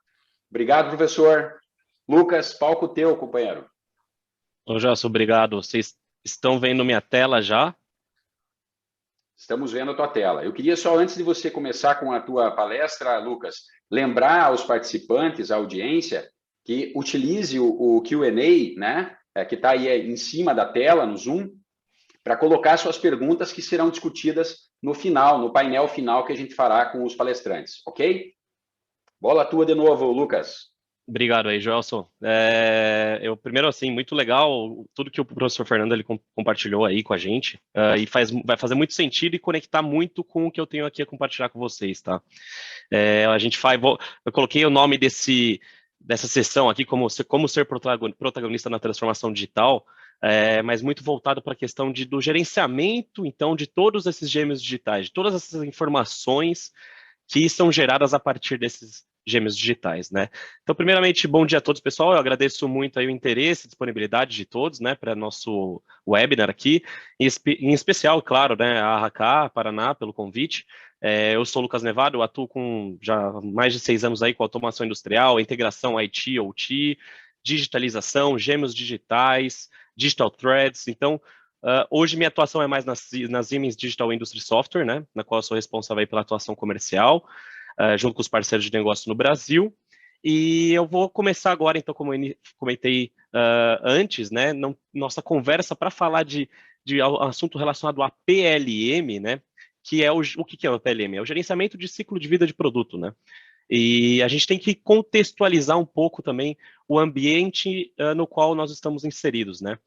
Obrigado, professor. Lucas, palco teu, companheiro. Ô, Gelson, obrigado. Vocês estão vendo minha tela já? Estamos vendo a tua tela. Eu queria só, antes de você começar com a tua palestra, Lucas, lembrar aos participantes, à audiência, que utilize o Q&A, né, que está aí em cima da tela, no Zoom, para colocar suas perguntas que serão discutidas no final, no painel final que a gente fará com os palestrantes, ok? Bola tua de novo, Lucas. Obrigado aí, Gelson. Eu, primeiro, assim, muito legal tudo que o professor Fernando ele compartilhou aí com a gente, e vai fazer muito sentido e conectar muito com o que eu tenho aqui a compartilhar com vocês, tá? Eu coloquei o nome dessa sessão aqui como ser protagonista na transformação digital, mas muito voltado para a questão do gerenciamento, então, de todos esses gêmeos digitais, de todas essas informações que são geradas a partir desses gêmeos digitais, né? Então, primeiramente, bom dia a todos, pessoal. Eu agradeço muito aí o interesse e disponibilidade de todos, né, para nosso webinar aqui, em especial, claro, né, a AHK Paraná pelo convite. Eu sou o Lucas Nevado, eu atuo com já mais de 6 anos aí com automação industrial, integração IT, OT, digitalização, gêmeos digitais, digital threads. Então, hoje minha atuação é mais na Siemens Digital Industry Software, né, na qual eu sou responsável aí pela atuação comercial, junto com os parceiros de negócio no Brasil. E eu vou começar agora, então, como eu comentei antes, né, nossa conversa para falar de assunto relacionado a PLM, né, que é o que é o PLM? É o gerenciamento de ciclo de vida de produto, né? E a gente tem que contextualizar um pouco também o ambiente no qual nós estamos inseridos, né?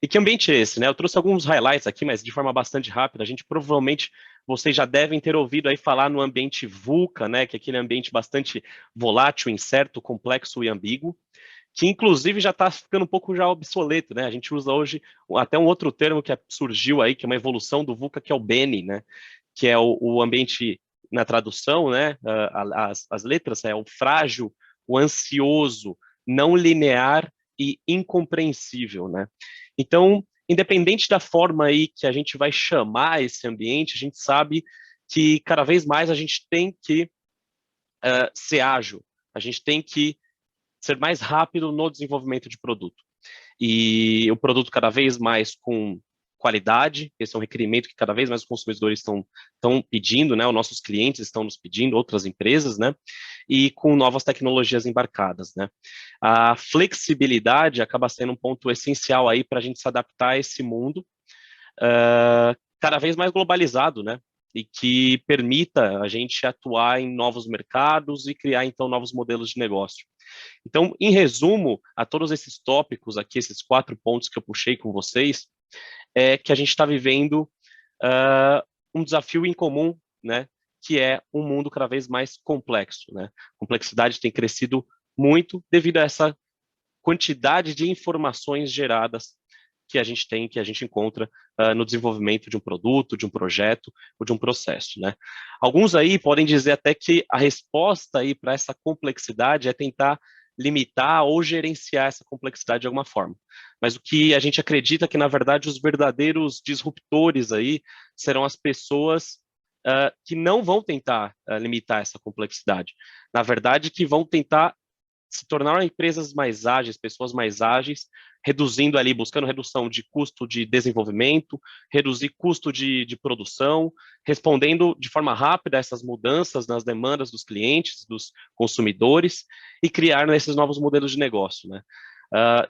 E que ambiente é esse, né? Eu trouxe alguns highlights aqui, mas de forma bastante rápida. A gente provavelmente, vocês já devem ter ouvido aí falar no ambiente VUCA, né? Que é aquele ambiente bastante volátil, incerto, complexo e ambíguo, que inclusive já está ficando um pouco já obsoleto, né? A gente usa hoje até um outro termo que surgiu aí, que é uma evolução do VUCA, que é o BENI, né? Que é o ambiente, na tradução, né? As letras é o frágil, o ansioso, não linear e incompreensível, né? Então, independente da forma aí que a gente vai chamar esse ambiente, a gente sabe que cada vez mais a gente tem que ser ágil, a gente tem que ser mais rápido no desenvolvimento de produto. E o produto cada vez mais com qualidade, esse é um requerimento que cada vez mais os consumidores estão pedindo, né? Os nossos clientes estão nos pedindo, outras empresas, né? E com novas tecnologias embarcadas, né? A flexibilidade acaba sendo um ponto essencial aí para a gente se adaptar a esse mundo cada vez mais globalizado, né? E que permita a gente atuar em novos mercados e criar, então, novos modelos de negócio. Então, em resumo, a todos esses tópicos aqui, esses 4 pontos que eu puxei com vocês, é que a gente está vivendo um desafio em comum, né, que é um mundo cada vez mais complexo, né? A complexidade tem crescido muito devido a essa quantidade de informações geradas que a gente tem, que a gente encontra no desenvolvimento de um produto, de um projeto ou de um processo, né? Alguns aí podem dizer até que a resposta aí para essa complexidade é tentar limitar ou gerenciar essa complexidade de alguma forma. Mas o que a gente acredita que, na verdade, os verdadeiros disruptores aí serão as pessoas que não vão tentar limitar essa complexidade. Na verdade, que vão tentar se tornaram empresas mais ágeis, pessoas mais ágeis, reduzindo ali, buscando redução de custo de desenvolvimento, reduzir custo de produção, respondendo de forma rápida a essas mudanças nas demandas dos clientes, dos consumidores, e criar esses novos modelos de negócio, né?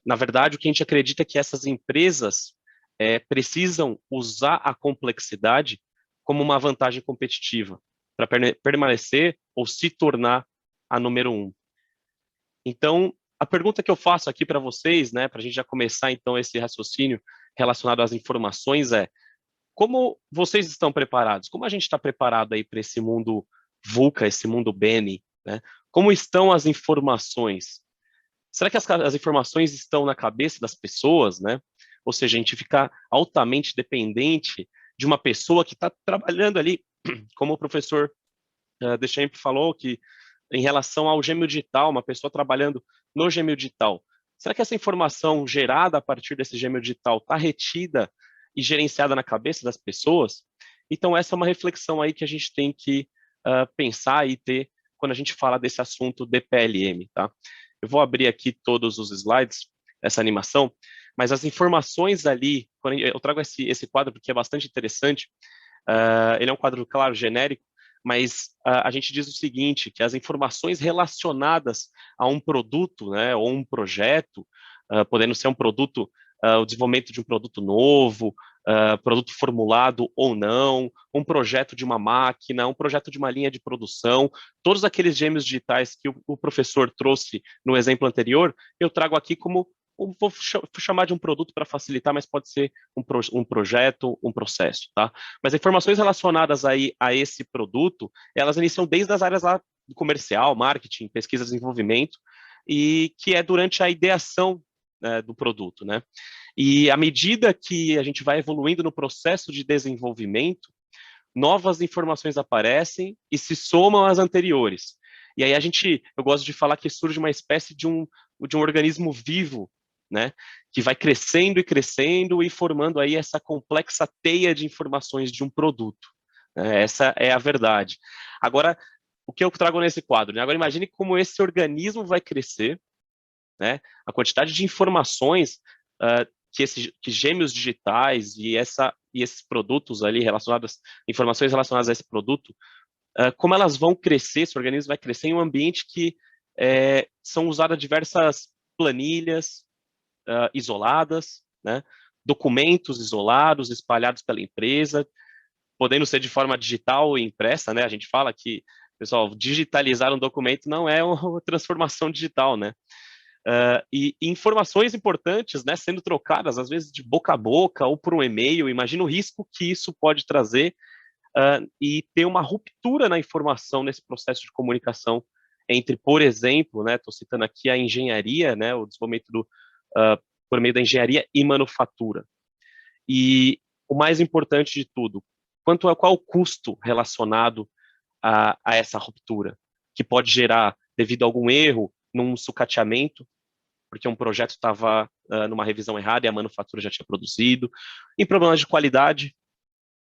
Na verdade, o que a gente acredita é que essas empresas precisam usar a complexidade como uma vantagem competitiva para permanecer ou se tornar a número 1. Então, a pergunta que eu faço aqui para vocês, né, para a gente já começar então esse raciocínio relacionado às informações é: como vocês estão preparados? Como a gente está preparado aí para esse mundo VUCA, esse mundo BENI, né? Como estão as informações? Será que as informações estão na cabeça das pessoas, né? Ou seja, a gente fica altamente dependente de uma pessoa que está trabalhando ali, como o professor Deschamps falou, que em relação ao gêmeo digital, uma pessoa trabalhando no gêmeo digital. Será que essa informação gerada a partir desse gêmeo digital está retida e gerenciada na cabeça das pessoas? Então, essa é uma reflexão aí que a gente tem que pensar e ter quando a gente fala desse assunto de PLM, tá? Eu vou abrir aqui todos os slides, essa animação, mas as informações ali, quando eu trago esse quadro porque é bastante interessante, ele é um quadro, claro, genérico, mas a gente diz o seguinte, que as informações relacionadas a um produto, né, ou um projeto, podendo ser um produto, o desenvolvimento de um produto novo, produto formulado ou não, um projeto de uma máquina, um projeto de uma linha de produção, todos aqueles gêmeos digitais que o professor trouxe no exemplo anterior, eu trago aqui como vou chamar de um produto para facilitar, mas pode ser um projeto, um processo, tá? Mas informações relacionadas aí a esse produto, elas iniciam desde as áreas lá do comercial, marketing, pesquisa e desenvolvimento, e que é durante a ideação do produto, né? E à medida que a gente vai evoluindo no processo de desenvolvimento, novas informações aparecem e se somam às anteriores. E aí eu gosto de falar que surge uma espécie de um organismo vivo, né, que vai crescendo e crescendo e formando aí essa complexa teia de informações de um produto. Essa é a verdade. Agora, o que eu trago nesse quadro? Né? Agora, imagine como esse organismo vai crescer, né? A quantidade de informações que gêmeos digitais e esses produtos ali informações relacionadas a esse produto, como elas vão crescer, esse organismo vai crescer em um ambiente que são usadas diversas planilhas isoladas, né? Documentos isolados, espalhados pela empresa, podendo ser de forma digital ou impressa, né? A gente fala que, pessoal, digitalizar um documento não é uma transformação digital, né? E informações importantes, né, sendo trocadas, às vezes de boca a boca ou por um e-mail. Imagina o risco que isso pode trazer e ter uma ruptura na informação nesse processo de comunicação entre, por exemplo, né, estou citando aqui a engenharia, né, o desenvolvimento por meio da engenharia e manufatura. E o mais importante de tudo, qual o custo relacionado a essa ruptura, que pode gerar, devido a algum erro, num sucateamento, porque um projeto estava numa revisão errada e a manufatura já tinha produzido, em problemas de qualidade,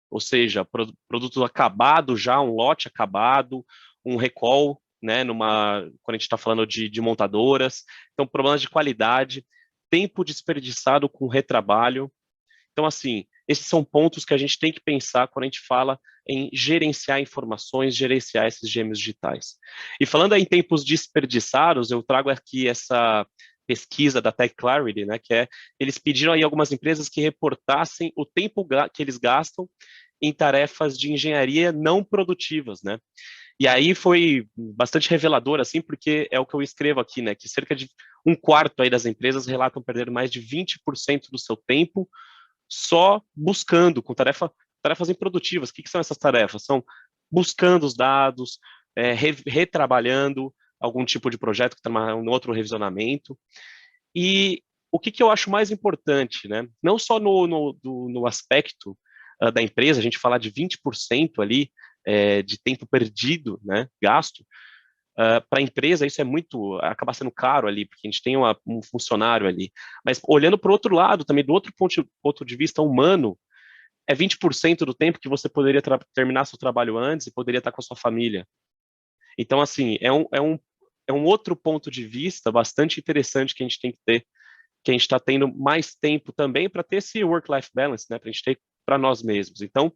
ou seja, produto acabado já, um lote acabado, um recall, né, quando a gente está falando de montadoras, então problemas de qualidade, tempo desperdiçado com retrabalho. Então, assim, esses são pontos que a gente tem que pensar quando a gente fala em gerenciar informações, gerenciar esses gêmeos digitais. E falando aí em tempos desperdiçados, eu trago aqui essa pesquisa da Tech Clarity, né, eles pediram aí algumas empresas que reportassem o tempo que eles gastam em tarefas de engenharia não produtivas, né? E aí foi bastante revelador, assim, porque é o que eu escrevo aqui, né, que cerca de um quarto aí das empresas relatam perder mais de 20% do seu tempo só buscando, com tarefas improdutivas. O que são essas tarefas? São buscando os dados, retrabalhando algum tipo de projeto que está em outro revisionamento. E o que eu acho mais importante, né? Não só no aspecto da empresa, a gente falar de 20% ali de tempo perdido, né, gasto, para a empresa isso acaba sendo caro ali, porque a gente tem um funcionário ali. Mas olhando para o outro lado, também do outro ponto de vista humano, é 20% do tempo que você poderia terminar seu trabalho antes e poderia estar com a sua família. Então, assim, é um outro ponto de vista bastante interessante que a gente tem que ter, que a gente está tendo mais tempo também para ter esse work-life balance, né, para a gente ter para nós mesmos. Então,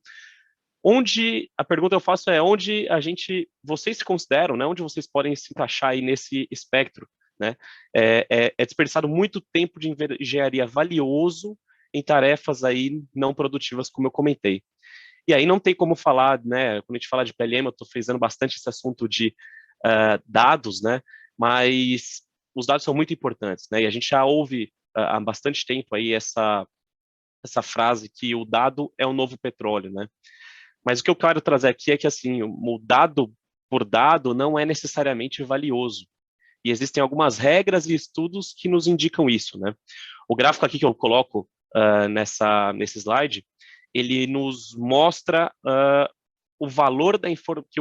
a pergunta eu faço é vocês se consideram, né, onde vocês podem se encaixar aí nesse espectro, né? É desperdiçado muito tempo de engenharia valioso em tarefas aí não produtivas, como eu comentei. E aí não tem como falar, né, quando a gente fala de PLM, eu estou frisando bastante esse assunto de dados, né, mas os dados são muito importantes, né, e a gente já ouve há bastante tempo aí essa frase que o dado é o novo petróleo, né? Mas o que eu quero trazer aqui é que, assim, o dado por dado não é necessariamente valioso. E existem algumas regras e estudos que nos indicam isso, né? O gráfico aqui que eu coloco nesse slide, ele nos mostra que o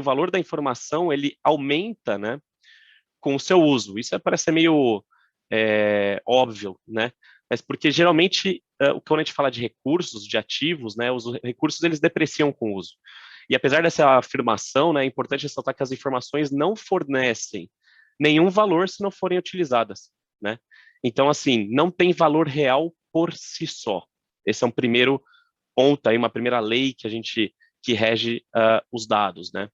valor da informação ele aumenta, né, com o seu uso. Isso parece ser meio óbvio, né? Mas porque geralmente, quando a gente fala de recursos, de ativos, né, os recursos eles depreciam com o uso. E apesar dessa afirmação, né, é importante ressaltar que as informações não fornecem nenhum valor se não forem utilizadas, né? Então, assim, não tem valor real por si só. Esse é um primeiro ponto aí, uma primeira lei que rege os dados, né?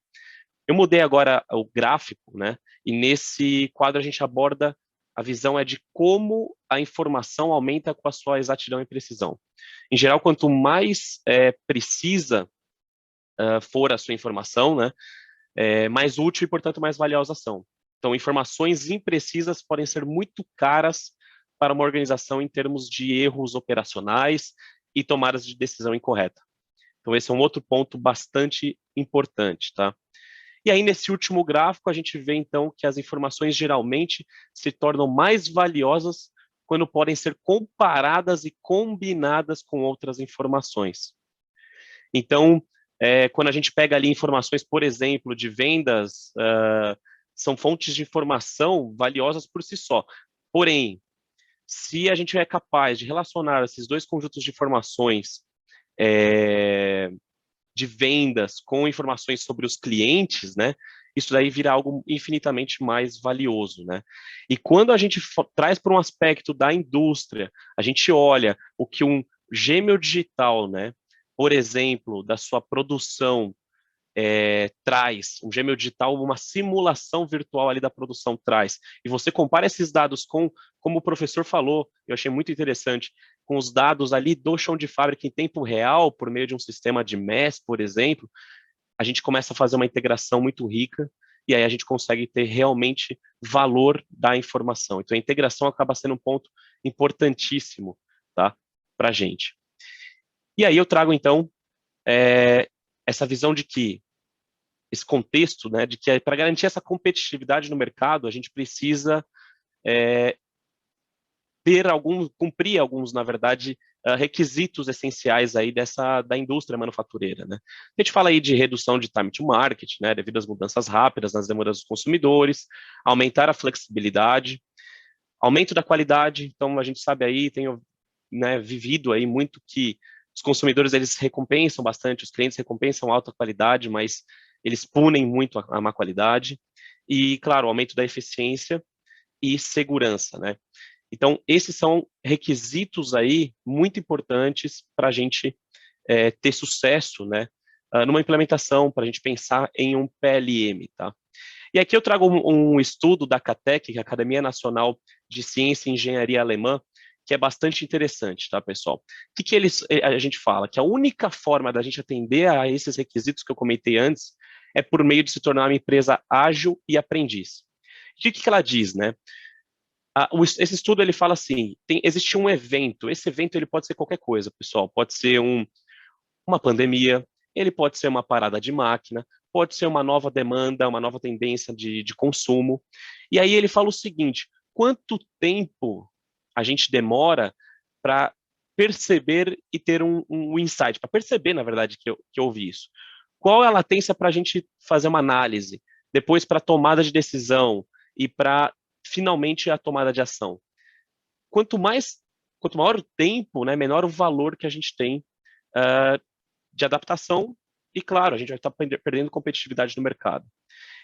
Eu mudei agora o gráfico, né? E nesse quadro a gente aborda a visão de como a informação aumenta com a sua exatidão e precisão. Em geral, quanto mais precisa for a sua informação, né, mais útil e, portanto, mais valiosas são. Então, informações imprecisas podem ser muito caras para uma organização em termos de erros operacionais e tomadas de decisão incorreta. Então, esse é um outro ponto bastante importante, tá? E aí, nesse último gráfico, a gente vê, então, que as informações geralmente se tornam mais valiosas quando podem ser comparadas e combinadas com outras informações. Então, quando a gente pega ali informações, por exemplo, de vendas são fontes de informação valiosas por si só. Porém, se a gente é capaz de relacionar esses dois conjuntos de informações de vendas com informações sobre os clientes, né, isso daí vira algo infinitamente mais valioso, né? E quando a gente traz para um aspecto da indústria, a gente olha o que um gêmeo digital, né, por exemplo, da sua produção traz, um gêmeo digital, uma simulação virtual ali da produção traz, e você compara esses dados com, como o professor falou, eu achei muito interessante, com os dados ali do chão de fábrica em tempo real, por meio de um sistema de MES, por exemplo, a gente começa a fazer uma integração muito rica, e aí a gente consegue ter realmente valor da informação. Então a integração acaba sendo um ponto importantíssimo, tá, para a gente. E aí eu trago então essa visão de que esse contexto, né, de que para garantir essa competitividade no mercado, a gente precisa cumprir alguns, na verdade, requisitos essenciais aí da indústria manufatureira, né? A gente fala aí de redução de time to market, né, devido às mudanças rápidas nas demandas dos consumidores, aumentar a flexibilidade, aumento da qualidade. Então a gente sabe aí, tem, né, vivido aí muito que os consumidores eles recompensam bastante, os clientes recompensam alta qualidade, mas eles punem muito a má qualidade. E, claro, aumento da eficiência e segurança, né? Então, esses são requisitos aí muito importantes para a gente ter sucesso, né, numa implementação, para a gente pensar em um PLM, tá? E aqui eu trago um estudo da CATEC, que é a Academia Nacional de Ciência e Engenharia Alemã, que é bastante interessante, tá, pessoal? O que a gente fala? Que a única forma da gente atender a esses requisitos que eu comentei antes é por meio de se tornar uma empresa ágil e aprendiz. E o que ela diz, né? Esse estudo ele fala assim: existe um evento. Esse evento ele pode ser qualquer coisa, pessoal. Pode ser uma pandemia, ele pode ser uma parada de máquina, pode ser uma nova demanda, uma nova tendência de consumo. E aí ele fala o seguinte: quanto tempo a gente demora para perceber e ter um insight, para perceber, na verdade, que eu ouvi isso? Qual é a latência para a gente fazer uma análise, depois para tomada de decisão e para finalmente a tomada de ação? Quanto maior o tempo, né, menor o valor que a gente tem de adaptação, e claro, a gente vai estar perdendo competitividade no mercado.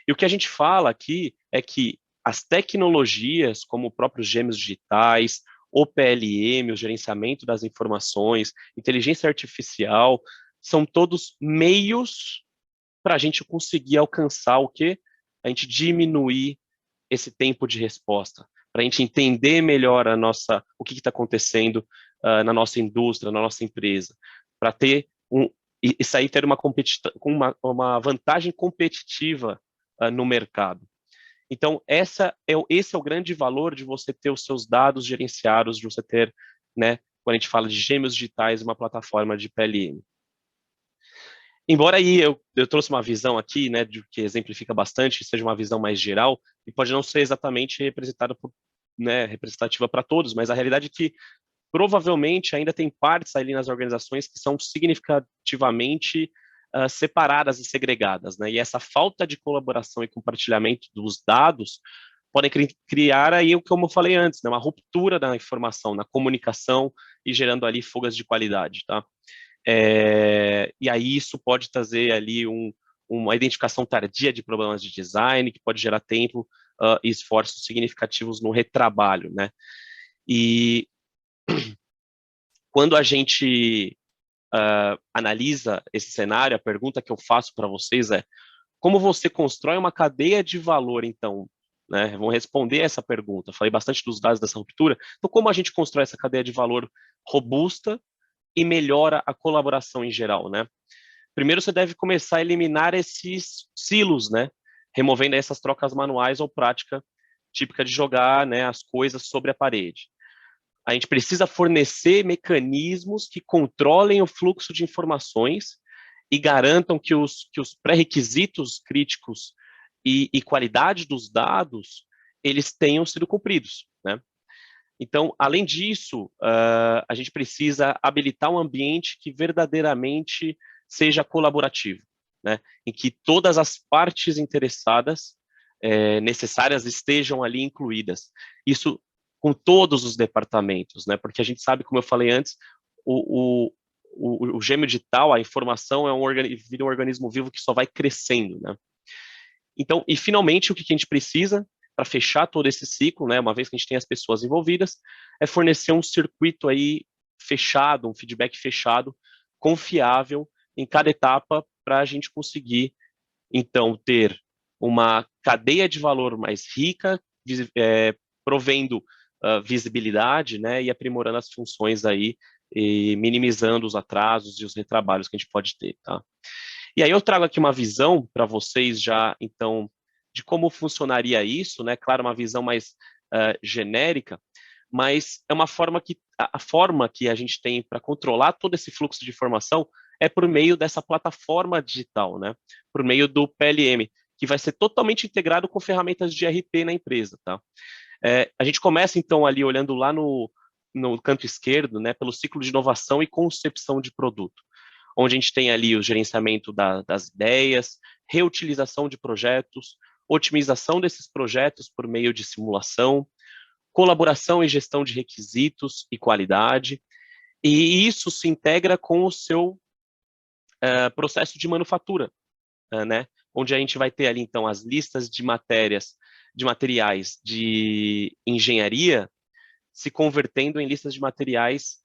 E o que a gente fala aqui é que as tecnologias, como próprios gêmeos digitais, o PLM, o gerenciamento das informações, inteligência artificial, são todos meios para a gente conseguir alcançar o quê? A gente diminuir esse tempo de resposta, para a gente entender melhor o que está acontecendo na nossa indústria, na nossa empresa, para ter e sair ter uma vantagem competitiva no mercado. Então, esse é o grande valor de você ter os seus dados gerenciados, de você ter, né, quando a gente fala de gêmeos digitais, uma plataforma de PLM. Embora aí eu trouxe uma visão aqui, né, de que exemplifica bastante, seja uma visão mais geral, e pode não ser exatamente representativa para todos, mas a realidade é que provavelmente ainda tem partes ali nas organizações que são significativamente separadas e segregadas, né? E essa falta de colaboração e compartilhamento dos dados podem criar aí, como eu falei antes, né, uma ruptura da informação, na comunicação e gerando ali fugas de qualidade, tá? E aí isso pode trazer ali uma identificação tardia de problemas de design, que pode gerar tempo e esforços significativos no retrabalho, né? E quando a gente analisa esse cenário, a pergunta que eu faço para vocês é: como você constrói uma cadeia de valor, então? Né? Vamos responder essa pergunta. Falei bastante dos dados dessa ruptura. Então, como a gente constrói essa cadeia de valor robusta e melhora a colaboração em geral, né? Primeiro, você deve começar a eliminar esses silos, né? Removendo essas trocas manuais ou prática típica de jogar, né, as coisas sobre a parede. A gente precisa fornecer mecanismos que controlem o fluxo de informações e garantam que os pré-requisitos críticos e qualidade dos dados, eles tenham sido cumpridos, né? Então, além disso, a gente precisa habilitar um ambiente que verdadeiramente seja colaborativo, né? Em que todas as partes interessadas necessárias estejam ali incluídas. Isso com todos os departamentos, né? Porque a gente sabe, como eu falei antes, o gêmeo digital, a informação vira um organismo vivo que só vai crescendo, né? Então, e finalmente, o que a gente precisa para fechar todo esse ciclo, né, uma vez que a gente tem as pessoas envolvidas, é fornecer um circuito aí fechado, um feedback fechado, confiável em cada etapa para a gente conseguir, então, ter uma cadeia de valor mais rica, provendo visibilidade, né, e aprimorando as funções aí, e minimizando os atrasos e os retrabalhos que a gente pode ter, tá? E aí eu trago aqui uma visão para vocês já, então, de como funcionaria isso, né? Claro, uma visão mais genérica, mas é uma forma que a forma que a gente tem para controlar todo esse fluxo de informação é por meio dessa plataforma digital, né? Por meio do PLM, que vai ser totalmente integrado com ferramentas de RP na empresa, tá? A gente começa então ali olhando lá no canto esquerdo, né? Pelo ciclo de inovação e concepção de produto, onde a gente tem ali o gerenciamento das ideias, reutilização de projetos, otimização desses projetos por meio de simulação, colaboração e gestão de requisitos e qualidade, e isso se integra com o seu processo de manufatura, né? Onde a gente vai ter ali, então, as listas de materiais de engenharia se convertendo em listas de materiais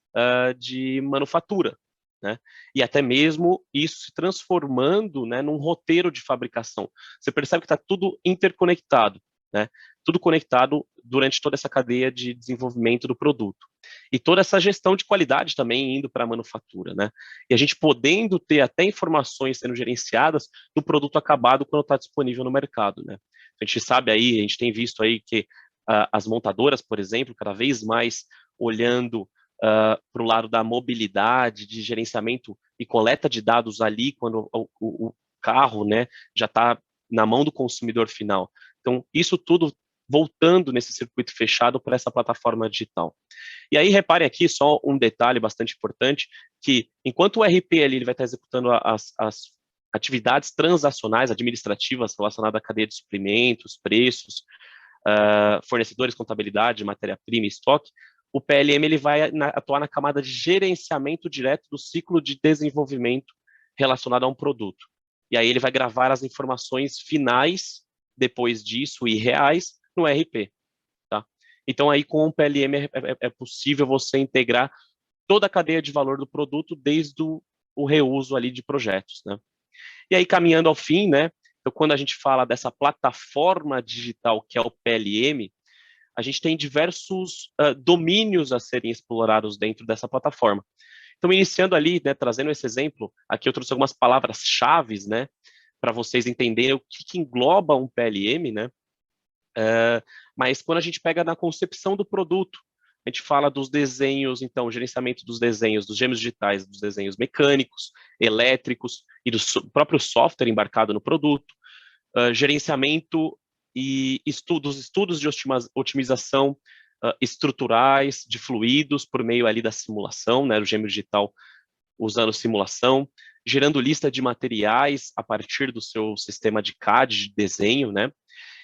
de manufatura, né? E até mesmo isso se transformando, né, num roteiro de fabricação. Você percebe que está tudo interconectado, né? Tudo conectado durante toda essa cadeia de desenvolvimento do produto. E toda essa gestão de qualidade também indo para a manufatura, né? E a gente podendo ter até informações sendo gerenciadas do produto acabado quando está disponível no mercado, né? A gente sabe aí, a gente tem visto aí que as montadoras, por exemplo, cada vez mais olhando para o lado da mobilidade, de gerenciamento e coleta de dados ali, quando o carro, né, já está na mão do consumidor final. Então, isso tudo voltando nesse circuito fechado para essa plataforma digital. E aí, repare aqui só um detalhe bastante importante, que enquanto o RP ali, ele vai estar executando as atividades transacionais, administrativas relacionadas à cadeia de suprimentos, preços, fornecedores, contabilidade, matéria-prima e estoque, o PLM ele vai atuar na camada de gerenciamento direto do ciclo de desenvolvimento relacionado a um produto. E aí ele vai gravar as informações finais, depois disso, e reais, no RP. Tá? Então, aí com o PLM é possível você integrar toda a cadeia de valor do produto, desde o reuso ali de projetos. Né? E aí, caminhando ao fim, né? Então, quando a gente fala dessa plataforma digital que é o PLM, a gente tem diversos domínios a serem explorados dentro dessa plataforma. Então, iniciando ali, né, trazendo esse exemplo, aqui eu trouxe algumas palavras-chave, né, para vocês entenderem o que engloba um PLM, né? Mas quando a gente pega na concepção do produto, a gente fala dos desenhos, então, o gerenciamento dos desenhos, dos gêmeos digitais, dos desenhos mecânicos, elétricos e do próprio software embarcado no produto, gerenciamento e estudos de otimização estruturais de fluidos por meio ali da simulação, né, o gêmeo digital usando simulação, gerando lista de materiais a partir do seu sistema de CAD de desenho, né,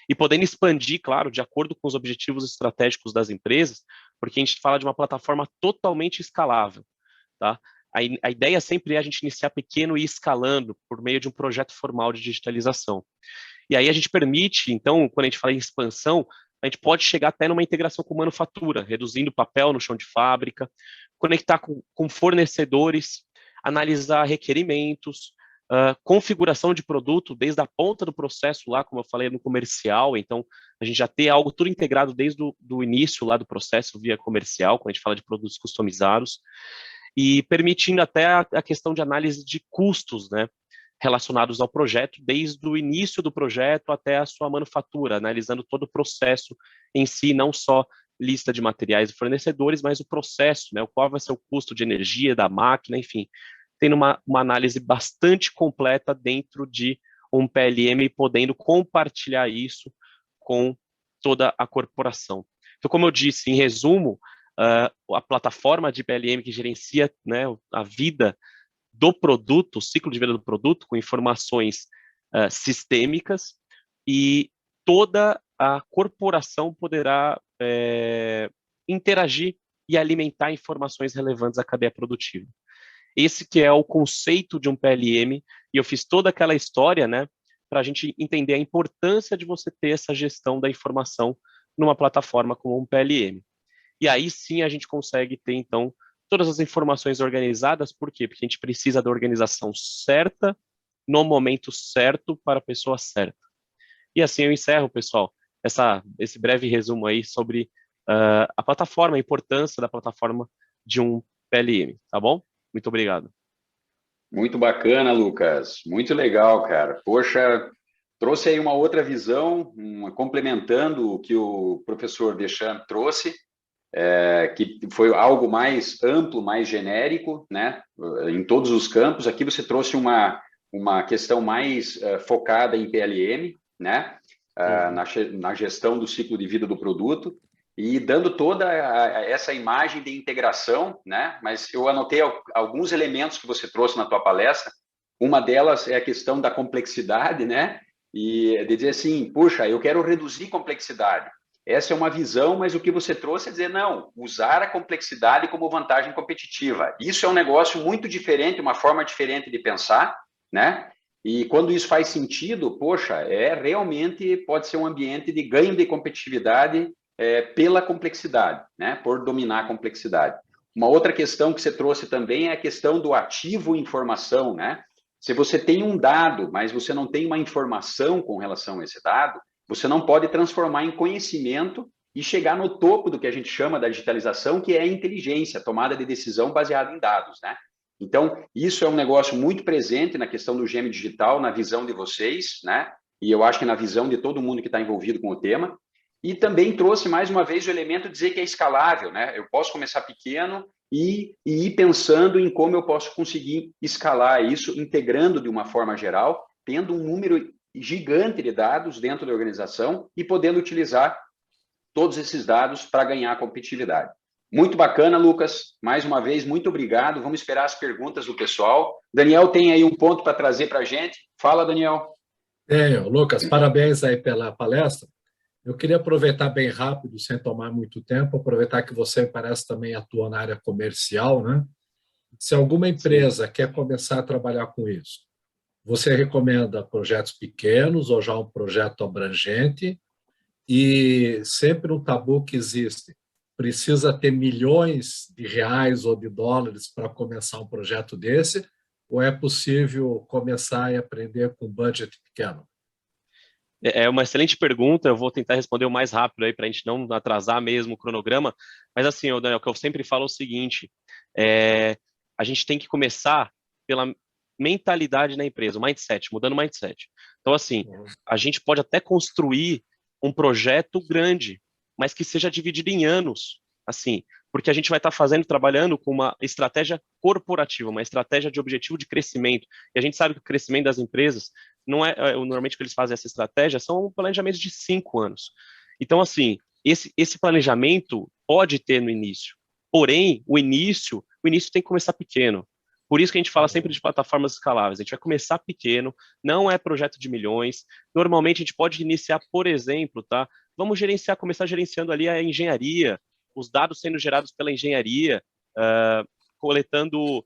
e podendo expandir, claro, de acordo com os objetivos estratégicos das empresas, porque a gente fala de uma plataforma totalmente escalável, tá? A ideia sempre é a gente iniciar pequeno e ir escalando por meio de um projeto formal de digitalização. E aí a gente permite, então, quando a gente fala em expansão, a gente pode chegar até numa integração com manufatura, reduzindo papel no chão de fábrica, conectar com fornecedores, analisar requerimentos, configuração de produto desde a ponta do processo lá, como eu falei, no comercial. Então, a gente já ter algo tudo integrado desde o início lá do processo via comercial, quando a gente fala de produtos customizados, e permitindo até a questão de análise de custos, né, relacionados ao projeto, desde o início do projeto até a sua manufatura, analisando todo o processo em si, não só lista de materiais e fornecedores, mas o processo, né, qual vai ser o custo de energia da máquina, enfim, tendo uma análise bastante completa dentro de um PLM, podendo compartilhar isso com toda a corporação. Então, como eu disse, em resumo, a plataforma de PLM que gerencia, né, a vida do produto, o ciclo de vida do produto, com informações sistêmicas, e toda a corporação poderá interagir e alimentar informações relevantes à cadeia produtiva. Esse que é o conceito de um PLM, e eu fiz toda aquela história, né, para a gente entender a importância de você ter essa gestão da informação numa plataforma como um PLM. E aí sim a gente consegue ter, então, todas as informações organizadas. Por quê? Porque a gente precisa da organização certa, no momento certo, para a pessoa certa. E assim eu encerro, pessoal, esse breve resumo aí sobre a plataforma, a importância da plataforma de um PLM, tá bom? Muito obrigado. Muito bacana, Lucas. Muito legal, cara. Poxa, trouxe aí uma outra visão, complementando o que o professor Deschamps trouxe, que foi algo mais amplo, mais genérico, né? Em todos os campos. Aqui você trouxe uma questão mais focada em PLM, né? Na gestão do ciclo de vida do produto, e dando toda essa imagem de integração, né? Mas eu anotei alguns elementos que você trouxe na tua palestra. Uma delas é a questão da complexidade, né? E de dizer assim, puxa, eu quero reduzir complexidade. Essa é uma visão, mas o que você trouxe é dizer, não, usar a complexidade como vantagem competitiva. Isso é um negócio muito diferente, uma forma diferente de pensar, né? E quando isso faz sentido, poxa, realmente pode ser um ambiente de ganho de competitividade pela complexidade, né? Por dominar a complexidade. Uma outra questão que você trouxe também é a questão do ativo informação, né? Se você tem um dado, mas você não tem uma informação com relação a esse dado, você não pode transformar em conhecimento e chegar no topo do que a gente chama da digitalização, que é a inteligência, tomada de decisão baseada em dados, né? Então, isso é um negócio muito presente na questão do gêmeo digital, na visão de vocês, né? E eu acho que na visão de todo mundo que está envolvido com o tema. E também trouxe, mais uma vez, o elemento de dizer que é escalável, né? Eu posso começar pequeno e ir pensando em como eu posso conseguir escalar isso, integrando de uma forma geral, tendo um número gigante de dados dentro da organização e podendo utilizar todos esses dados para ganhar competitividade. Muito bacana, Lucas. Mais uma vez, muito obrigado. Vamos esperar as perguntas do pessoal. Daniel tem aí um ponto para trazer para a gente. Fala, Daniel. Lucas, parabéns aí pela palestra. Eu queria aproveitar bem rápido, sem tomar muito tempo, aproveitar que você parece também atua na área comercial, né? Se alguma empresa quer começar a trabalhar com isso, você recomenda projetos pequenos ou já um projeto abrangente? E sempre um tabu que existe, precisa ter milhões de reais ou de dólares para começar um projeto desse, ou é possível começar e aprender com budget pequeno? É uma excelente pergunta, eu vou tentar responder o mais rápido aí para a gente não atrasar mesmo o cronograma, mas assim, Daniel, o que eu sempre falo é o seguinte, a gente tem que começar pela mentalidade na empresa, o mindset, mudando o mindset. Então assim, a gente pode até construir um projeto grande, mas que seja dividido em anos, assim, porque a gente vai estar trabalhando com uma estratégia corporativa, uma estratégia de objetivo de crescimento, e a gente sabe que o crescimento das empresas não normalmente que eles fazem essa estratégia são planejamentos de 5 anos. Então, assim, esse planejamento pode ter no início, porém, o início tem que começar pequeno. Por isso que a gente fala sempre de plataformas escaláveis. A gente vai começar pequeno, não é projeto de milhões. Normalmente a gente pode iniciar, por exemplo, tá? Vamos começar gerenciando ali a engenharia, os dados sendo gerados pela engenharia, coletando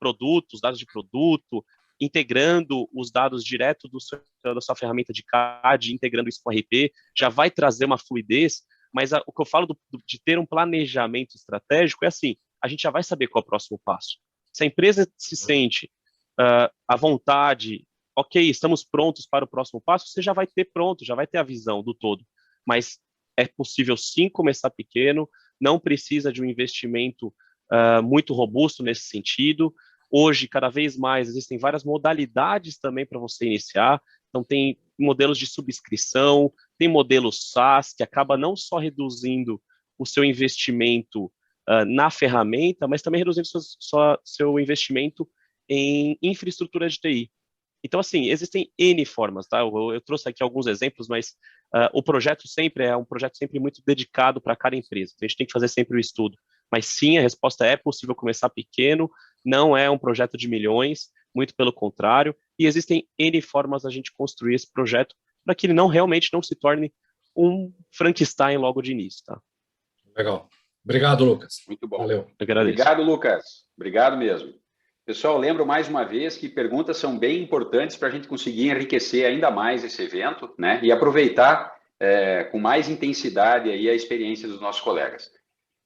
produtos, dados de produto, integrando os dados direto da sua ferramenta de CAD, integrando isso com o RP, já vai trazer uma fluidez, mas o que eu falo de ter um planejamento estratégico é assim, a gente já vai saber qual é o próximo passo. Se a empresa se sente à vontade, ok, estamos prontos para o próximo passo, você já vai ter a visão do todo. Mas é possível sim começar pequeno, não precisa de um investimento muito robusto nesse sentido. Hoje, cada vez mais, existem várias modalidades também para você iniciar. Então, tem modelos de subscrição, tem modelo SaaS, que acaba não só reduzindo o seu investimento na ferramenta, mas também reduzindo seu investimento em infraestrutura de TI. Então, assim, existem N formas, tá? Eu trouxe aqui alguns exemplos, mas o projeto sempre é um projeto sempre muito dedicado para cada empresa. Então, a gente tem que fazer sempre o estudo. Mas sim, a resposta é possível começar pequeno, não é um projeto de milhões, muito pelo contrário, e existem N formas da gente construir esse projeto, para que ele realmente não se torne um Frankenstein logo de início, tá? Legal. Obrigado, Lucas. Muito bom. Valeu. Eu agradeço. Obrigado, Lucas. Obrigado mesmo. Pessoal, lembro mais uma vez que perguntas são bem importantes para a gente conseguir enriquecer ainda mais esse evento, né? E aproveitar com mais intensidade aí a experiência dos nossos colegas.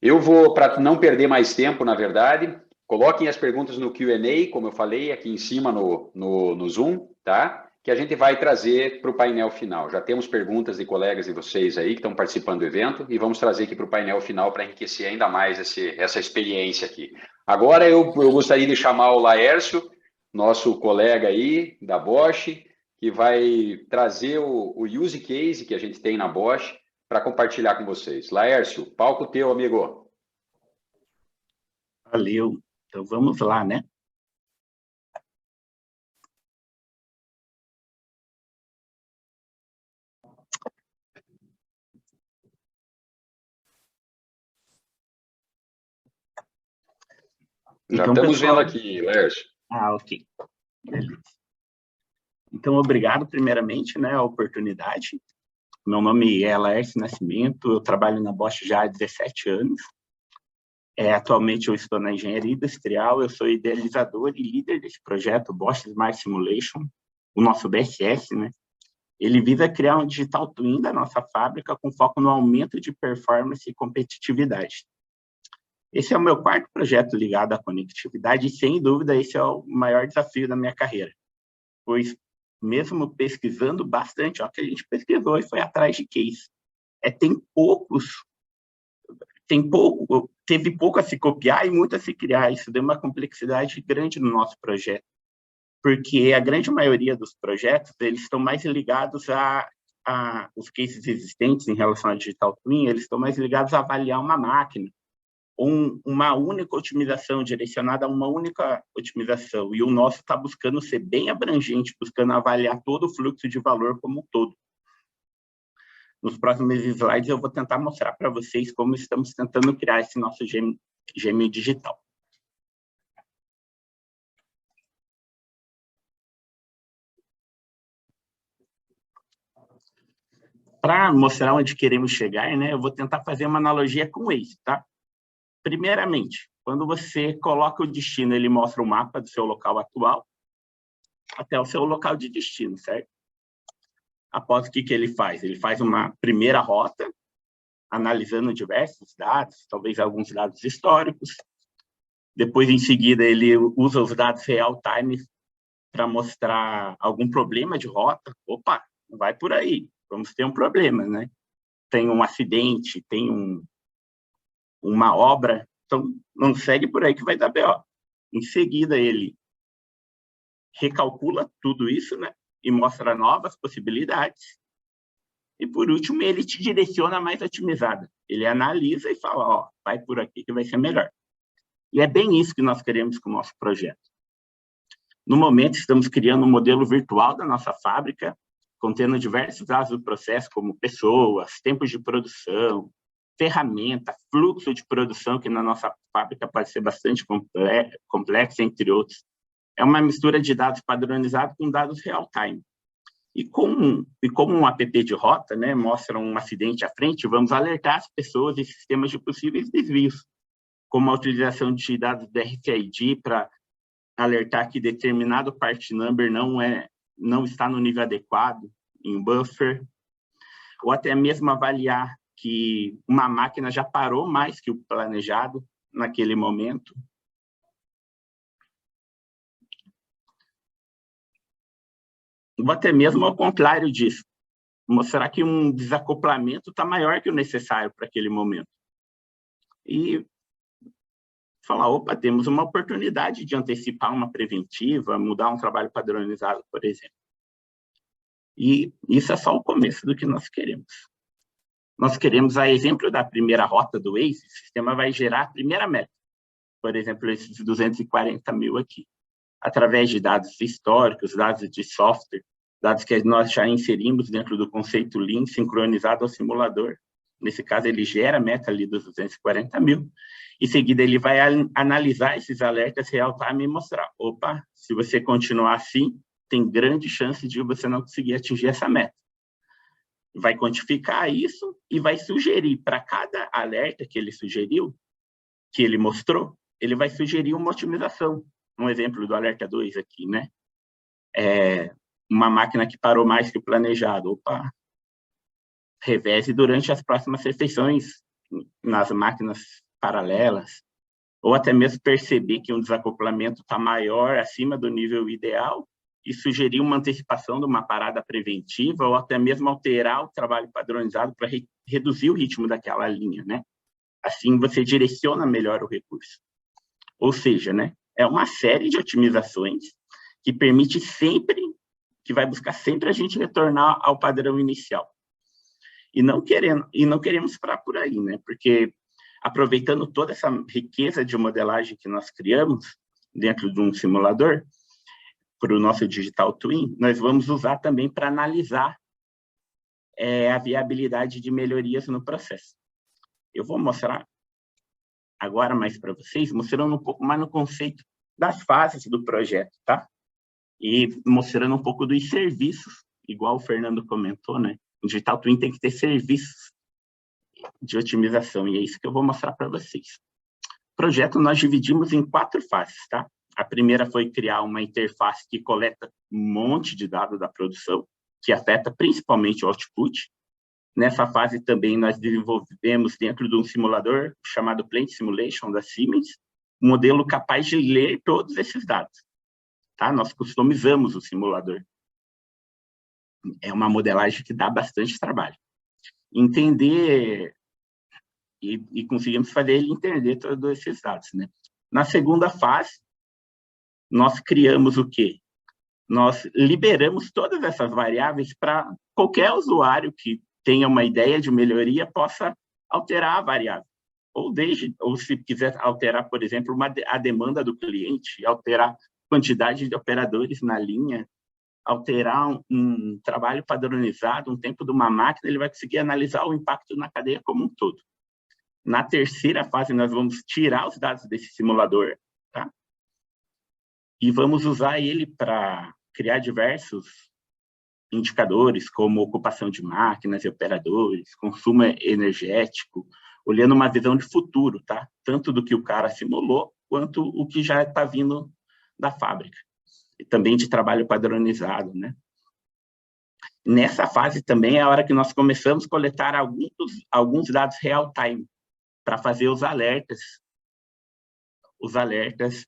Eu vou, para não perder mais tempo, na verdade, coloquem as perguntas no Q&A, como eu falei, aqui em cima no Zoom, tá? Que a gente vai trazer para o painel final. Já temos perguntas de colegas de vocês aí que estão participando do evento e vamos trazer aqui para o painel final para enriquecer ainda mais essa experiência aqui. Agora eu gostaria de chamar o Laércio, nosso colega aí da Bosch, que vai trazer o use case que a gente tem na Bosch para compartilhar com vocês. Laércio, palco teu, amigo. Valeu. Então vamos lá, né? Já Então, estamos pessoal... vendo aqui, Laércio. Ok. Beleza. Então, obrigado primeiramente, né, a oportunidade. Meu nome é Laércio Nascimento, eu trabalho na Bosch já há 17 anos. Atualmente eu estou na engenharia industrial, eu sou idealizador e líder desse projeto Bosch Smart Simulation, o nosso BSS, né? Ele visa criar um digital twin da nossa fábrica com foco no aumento de performance e competitividade. Esse é o meu quarto projeto ligado à conectividade e, sem dúvida, esse é o maior desafio da minha carreira, pois, mesmo pesquisando bastante, ó, que a gente pesquisou e foi atrás de case, teve pouco a se copiar e muito a se criar. Isso deu uma complexidade grande no nosso projeto, porque a grande maioria dos projetos, eles estão mais ligados os cases existentes em relação à Digital Twin, eles estão mais ligados a avaliar uma máquina, uma única otimização, direcionada a uma única otimização. E o nosso está buscando ser bem abrangente, buscando avaliar todo o fluxo de valor como um todo. Nos próximos slides eu vou tentar mostrar para vocês como estamos tentando criar esse nosso gêmeo digital. Para mostrar onde queremos chegar, né, eu vou tentar fazer uma analogia com o Waze, tá? Primeiramente, quando você coloca o destino, ele mostra o mapa do seu local atual até o seu local de destino, certo? Após o que ele faz? Ele faz uma primeira rota, analisando diversos dados, talvez alguns dados históricos. Depois, em seguida, ele usa os dados real-time para mostrar algum problema de rota. Opa, vai por aí, vamos ter um problema, né? Tem um acidente, tem uma obra, então não segue por aí que vai dar BO. Em seguida, ele recalcula tudo isso, né? E mostra novas possibilidades. E, por último, ele te direciona mais otimizada. Ele analisa e fala, ó, vai por aqui que vai ser melhor. E é bem isso que nós queremos com o nosso projeto. No momento, estamos criando um modelo virtual da nossa fábrica, contendo diversos dados do processo, como pessoas, tempos de produção, ferramenta, fluxo de produção, que na nossa fábrica pode ser bastante complexo, entre outros. É uma mistura de dados padronizados com dados real-time. E como um app de rota, né, mostra um acidente à frente, vamos alertar as pessoas e sistemas de possíveis desvios, como a utilização de dados do RFID para alertar que determinado part number não está no nível adequado em buffer, ou até mesmo avaliar que uma máquina já parou mais que o planejado naquele momento. Ou até mesmo ao contrário disso, mostrar que um desacoplamento está maior que o necessário para aquele momento. E falar, opa, temos uma oportunidade de antecipar uma preventiva, mudar um trabalho padronizado, por exemplo. E isso é só o começo do que nós queremos. Nós queremos, a exemplo da primeira rota do Waze, o sistema vai gerar a primeira meta, por exemplo, esses 240 mil aqui, através de dados históricos, dados de software, dados que nós já inserimos dentro do conceito Lean, sincronizado ao simulador. Nesse caso, ele gera a meta ali dos 240 mil. Em seguida, ele vai analisar esses alertas real-time e mostrar, opa, se você continuar assim, tem grande chance de você não conseguir atingir essa meta. vai quantificar isso e vai sugerir para cada alerta que ele sugeriu, que ele mostrou, ele vai sugerir uma otimização. Um exemplo do alerta 2 aqui, né? Uma máquina que parou mais que o planejado. Opa! Reveze durante as próximas refeições nas máquinas paralelas. Ou até mesmo perceber que um desacoplamento está maior, acima do nível ideal, e sugerir uma antecipação de uma parada preventiva, ou até mesmo alterar o trabalho padronizado para reduzir o ritmo daquela linha, né? Assim, você direciona melhor o recurso. Ou seja, né, é uma série de otimizações que permite sempre, que vai buscar sempre a gente retornar ao padrão inicial. E não queremos parar por aí, né? Porque aproveitando toda essa riqueza de modelagem que nós criamos dentro de um simulador, para o nosso Digital Twin, nós vamos usar também para analisar a viabilidade de melhorias no processo. Eu vou mostrar agora mais para vocês, mostrando um pouco mais no conceito das fases do projeto, tá? E mostrando um pouco dos serviços, igual o Fernando comentou, né? O Digital Twin tem que ter serviços de otimização, e é isso que eu vou mostrar para vocês. O projeto nós dividimos em 4 fases, tá? A primeira foi criar uma interface que coleta um monte de dados da produção, que afeta principalmente o output. Nessa fase também nós desenvolvemos dentro de um simulador chamado Plant Simulation da Siemens, um modelo capaz de ler todos esses dados. Tá? Nós customizamos o simulador. É uma modelagem que dá bastante trabalho. Entender e conseguimos fazer ele entender todos esses dados, né? Na segunda fase, nós criamos o quê? Nós liberamos todas essas variáveis para qualquer usuário que tenha uma ideia de melhoria possa alterar a variável. Ou se quiser alterar, por exemplo, a demanda do cliente, alterar a quantidade de operadores na linha, alterar um trabalho padronizado, um tempo de uma máquina, ele vai conseguir analisar o impacto na cadeia como um todo. Na terceira fase, nós vamos tirar os dados desse simulador, tá? E vamos usar ele para criar diversos indicadores, como ocupação de máquinas e operadores, consumo energético, olhando uma visão de futuro, tá? Tanto do que o cara simulou, quanto o que já está vindo da fábrica. E também de trabalho padronizado, né? Nessa fase também é a hora que nós começamos a coletar alguns dados real-time, para fazer os alertas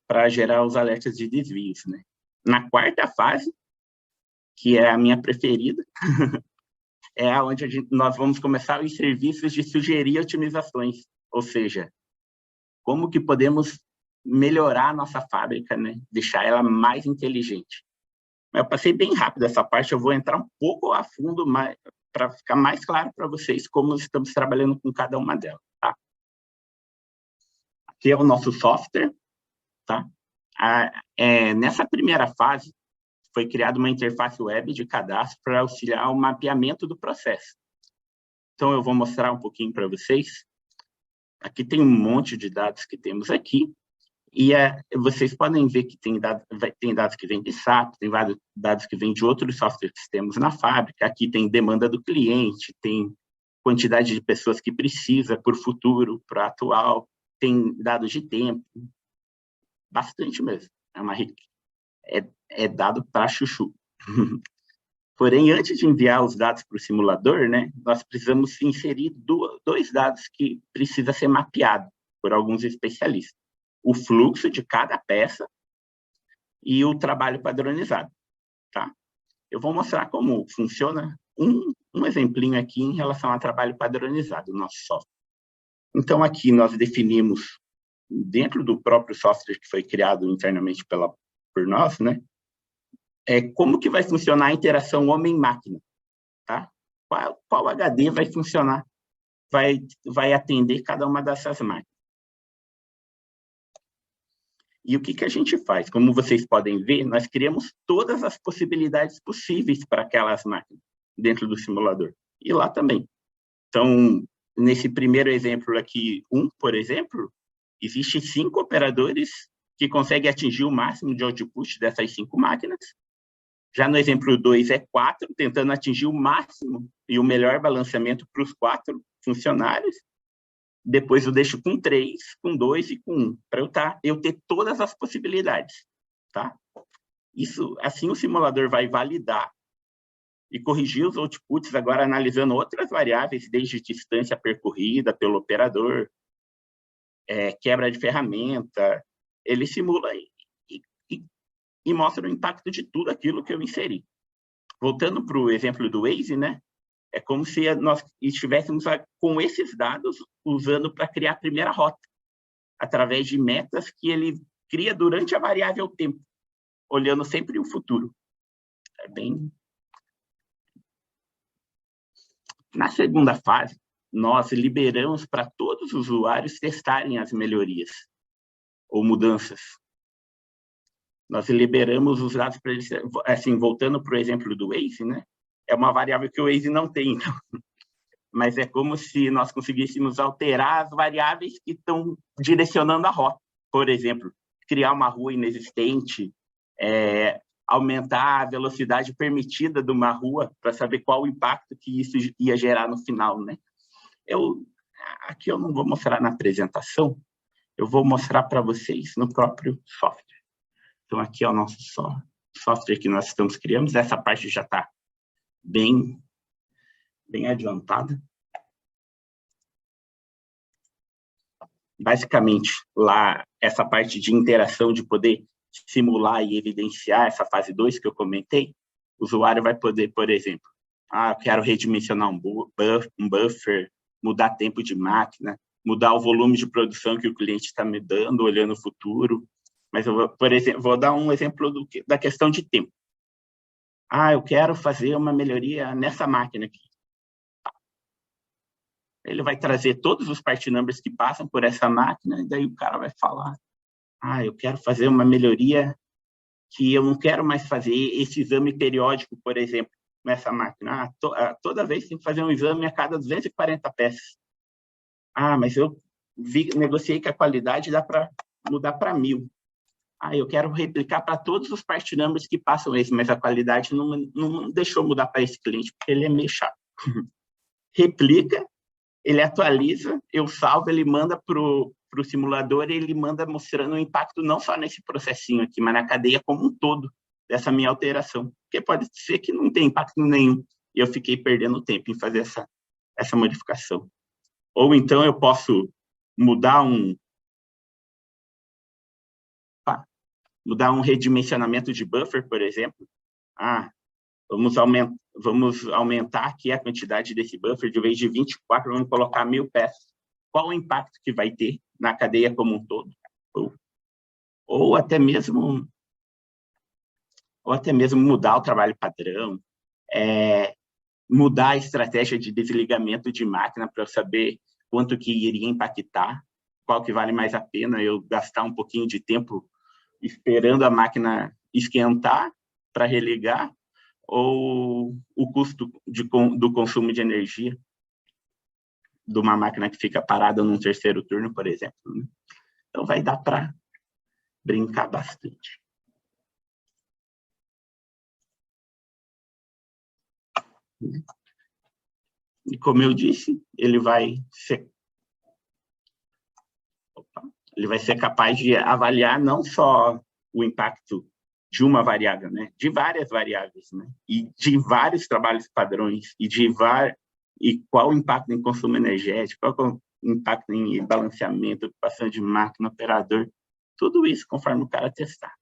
para gerar os alertas de desvios, né? Na quarta fase, que é a minha preferida, é onde nós vamos começar os serviços de sugerir otimizações, ou seja, como que podemos melhorar a nossa fábrica, né? Deixar ela mais inteligente. Eu passei bem rápido essa parte, eu vou entrar um pouco a fundo para ficar mais claro para vocês como estamos trabalhando com cada uma delas, tá? Aqui é o nosso software, tá? Nessa primeira fase, foi criada uma interface web de cadastro para auxiliar o mapeamento do processo. Então, eu vou mostrar um pouquinho para vocês. Aqui tem um monte de dados que temos aqui, e vocês podem ver que tem dados que vêm de SAP, tem dados que vêm de outros softwares que temos na fábrica. Aqui tem demanda do cliente, tem quantidade de pessoas que precisa por futuro, para atual, tem dados de tempo, bastante mesmo. É dado para chuchu. Porém, antes de enviar os dados para o simulador, né, nós precisamos inserir dois dados que precisa ser mapeado por alguns especialistas. O fluxo de cada peça e o trabalho padronizado. Tá? Eu vou mostrar como funciona um exemplinho aqui em relação ao trabalho padronizado do nosso software. Então, aqui nós definimos, dentro do próprio software que foi criado internamente por nós, né, como que vai funcionar a interação homem-máquina, tá? Qual HD vai funcionar, vai atender cada uma dessas máquinas. E o que a gente faz? Como vocês podem ver, nós criamos todas as possibilidades possíveis para aquelas máquinas dentro do simulador. E lá também. Então, nesse primeiro exemplo aqui, por exemplo, existem 5 operadores que conseguem atingir o máximo de output dessas 5 máquinas, Já no exemplo 2 é 4, tentando atingir o máximo e o melhor balanceamento para os 4 funcionários. Depois eu deixo com 3, com 2 e com 1, para eu ter todas as possibilidades. Tá? Isso, assim o simulador vai validar e corrigir os outputs, agora analisando outras variáveis, desde distância percorrida pelo operador, quebra de ferramenta. Ele simula e mostra o impacto de tudo aquilo que eu inseri. Voltando para o exemplo do Waze, né? É como se nós estivéssemos com esses dados usando para criar a primeira rota, através de metas que ele cria durante a variável tempo, olhando sempre o futuro. É bem... Na segunda fase, nós liberamos para todos os usuários testarem as melhorias ou mudanças. Nós liberamos os dados para eles, assim, voltando para o exemplo do Waze, né? É uma variável que o Waze não tem, então. Mas é como se nós conseguíssemos alterar as variáveis que estão direcionando a rota. Por exemplo, criar uma rua inexistente, aumentar a velocidade permitida de uma rua para saber qual o impacto que isso ia gerar no final, né? Aqui eu não vou mostrar na apresentação, eu vou mostrar para vocês no próprio software. Então, aqui é o nosso software que nós estamos criando. Essa parte já está bem adiantada. Basicamente, lá, essa parte de interação, de poder simular e evidenciar essa fase 2 que eu comentei, o usuário vai poder, por exemplo, eu quero redimensionar um buffer, mudar tempo de máquina, mudar o volume de produção que o cliente está me dando, olhando o futuro. Mas, por exemplo, vou dar um exemplo da questão de tempo. Eu quero fazer uma melhoria nessa máquina aqui. Ele vai trazer todos os part numbers que passam por essa máquina, e daí o cara vai falar, eu quero fazer uma melhoria que eu não quero mais fazer esse exame periódico, por exemplo, nessa máquina. Toda vez tem que fazer um exame a cada 240 peças. Mas eu negociei que a qualidade dá para mudar para 1000. Eu quero replicar para todos os part numbers que passam esse, mas a qualidade não deixou mudar para esse cliente, porque ele é meio chato. Replica, ele atualiza, eu salvo, ele manda para o simulador, ele manda mostrando o impacto não só nesse processinho aqui, mas na cadeia como um todo dessa minha alteração. Porque pode ser que não tem impacto nenhum, e eu fiquei perdendo tempo em fazer essa modificação. Ou então eu posso mudar um redimensionamento de buffer, por exemplo. Vamos aumentar aqui a quantidade desse buffer, de vez de 24, vamos colocar 1000 peças. Qual o impacto que vai ter na cadeia como um todo? Ou até mesmo mudar o trabalho padrão, mudar a estratégia de desligamento de máquina para eu saber quanto que iria impactar, qual que vale mais a pena eu gastar um pouquinho de tempo esperando a máquina esquentar para religar, ou o custo do consumo de energia de uma máquina que fica parada num terceiro turno, por exemplo. Então, vai dar para brincar bastante. E, como eu disse, ele vai ser capaz de avaliar não só o impacto de uma variável, né? De várias variáveis, né? E de vários trabalhos padrões, e qual o impacto em consumo energético, qual o impacto em balanceamento, ocupação de máquina, operador, tudo isso conforme o cara testar.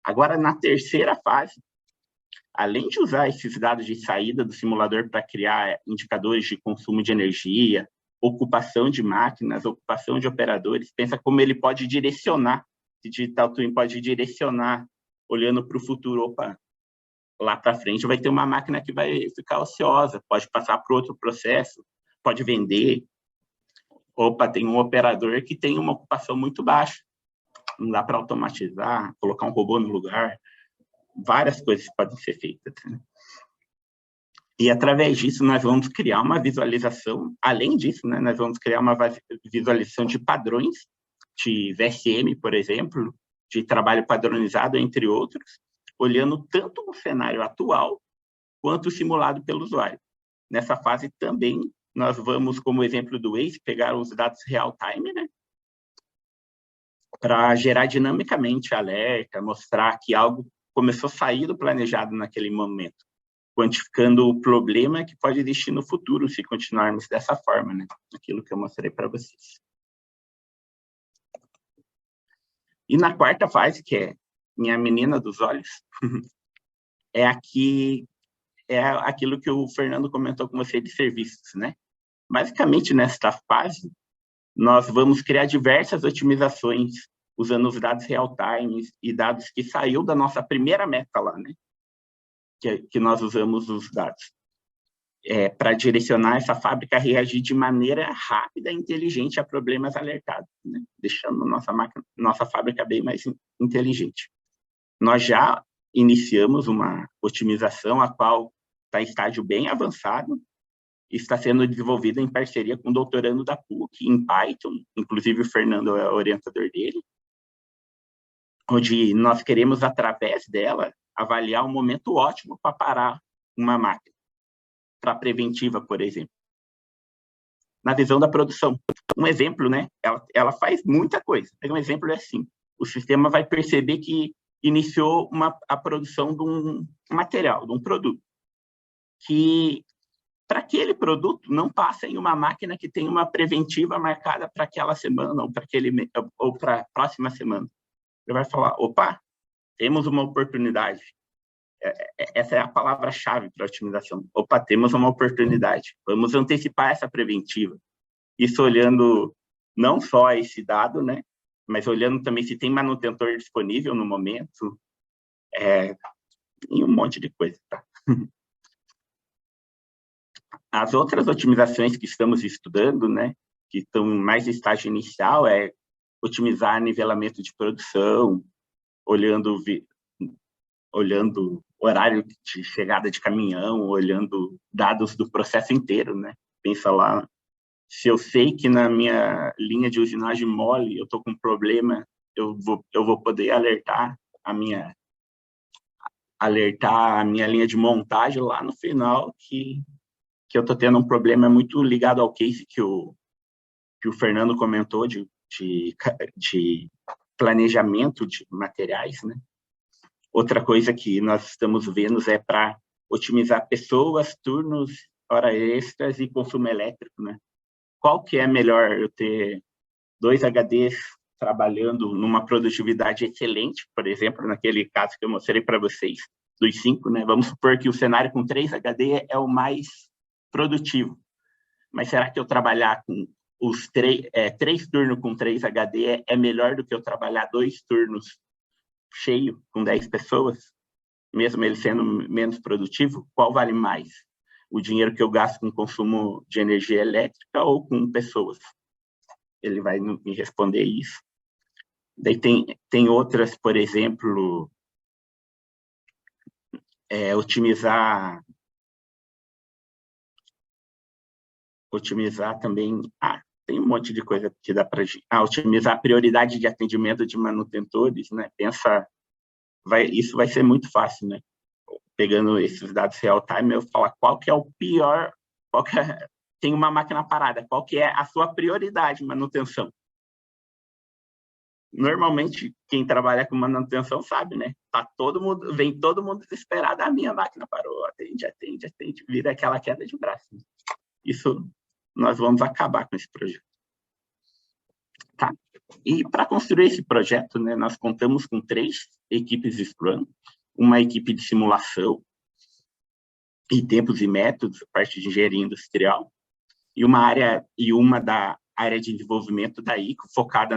Agora, na terceira fase, além de usar esses dados de saída do simulador para criar indicadores de consumo de energia, ocupação de máquinas, ocupação de operadores, pensa como ele pode direcionar, o Digital Twin pode direcionar, olhando para o futuro, lá para frente vai ter uma máquina que vai ficar ociosa, pode passar para outro processo, pode vender. Tem um operador que tem uma ocupação muito baixa, não dá para automatizar, colocar um robô no lugar, várias coisas podem ser feitas, né? E, através disso, nós vamos criar uma visualização, além disso, né, nós vamos criar uma visualização de padrões, de VSM, por exemplo, de trabalho padronizado, entre outros, olhando tanto o cenário atual quanto o simulado pelo usuário. Nessa fase também, nós vamos, como exemplo do Waze, pegar os dados real-time, né? Para gerar dinamicamente alerta, mostrar que algo começou a sair do planejado naquele momento, quantificando o problema que pode existir no futuro se continuarmos dessa forma, né? Aquilo que eu mostrei para vocês. E na quarta fase, que é minha menina dos olhos, é aquilo que o Fernando comentou com você de serviços, né? Basicamente, nesta fase, nós vamos criar diversas otimizações usando os dados real-time e dados que saiu da nossa primeira meta lá, né? Que nós usamos os dados. Para direcionar essa fábrica a reagir de maneira rápida e inteligente a problemas alertados, né? Deixando nossa fábrica bem mais inteligente. Nós já iniciamos uma otimização, a qual está em estágio bem avançado, está sendo desenvolvida em parceria com o doutorando da PUC, em Python, inclusive o Fernando é o orientador dele, onde nós queremos, através dela, avaliar um momento ótimo para parar uma máquina, para preventiva, por exemplo. Na visão da produção. Um exemplo, né? Ela faz muita coisa. Um exemplo é assim, o sistema vai perceber que iniciou a produção de um material, de um produto, que para aquele produto não passa em uma máquina que tem uma preventiva marcada para aquela semana ou para a próxima semana. Ele vai falar, opa, temos uma oportunidade. Essa é a palavra-chave para a otimização. Opa, temos uma oportunidade. Vamos antecipar essa preventiva. Isso olhando não só esse dado, né, mas olhando também se tem manutentor disponível no momento, e um monte de coisa, tá? As outras otimizações que estamos estudando, né, que estão mais em estágio inicial, é otimizar nivelamento de produção, olhando horário de chegada de caminhão, olhando dados do processo inteiro, né? Pensa lá, se eu sei que na minha linha de usinagem mole eu estou com um problema, eu vou poder alertar a minha linha de montagem lá no final que eu estou tendo um problema muito ligado ao case que o Fernando comentou de planejamento de materiais, né? Outra coisa que nós estamos vendo é para otimizar pessoas, turnos, horas extras e consumo elétrico, né? Qual que é melhor eu ter 2 HDs trabalhando numa produtividade excelente, por exemplo, naquele caso que eu mostrei para vocês, dos 5, né? Vamos supor que o cenário com 3 HD é o mais produtivo. Mas será que eu trabalhar com os 3 turnos com 3 HD é melhor do que eu trabalhar 2 turnos cheio, com 10 pessoas, mesmo ele sendo menos produtivo? Qual vale mais? O dinheiro que eu gasto com consumo de energia elétrica ou com pessoas? Ele vai me responder isso. Daí tem outras, por exemplo, otimizar também... tem um monte de coisa que dá para... otimizar a prioridade de atendimento de manutentores, né? Isso vai ser muito fácil, né? Pegando esses dados real-time, eu falar qual que é o pior... tem uma máquina parada, qual que é a sua prioridade de manutenção? Normalmente, quem trabalha com manutenção sabe, né? Vem todo mundo desesperado, a minha máquina parou, atende, vira aquela queda de braço. Isso, nós vamos acabar com esse projeto. Tá? E para construir esse projeto, né, nós contamos com 3 equipes Scrum, uma equipe de simulação e tempos e métodos, parte de engenharia industrial, e uma da área de desenvolvimento da ICO, focada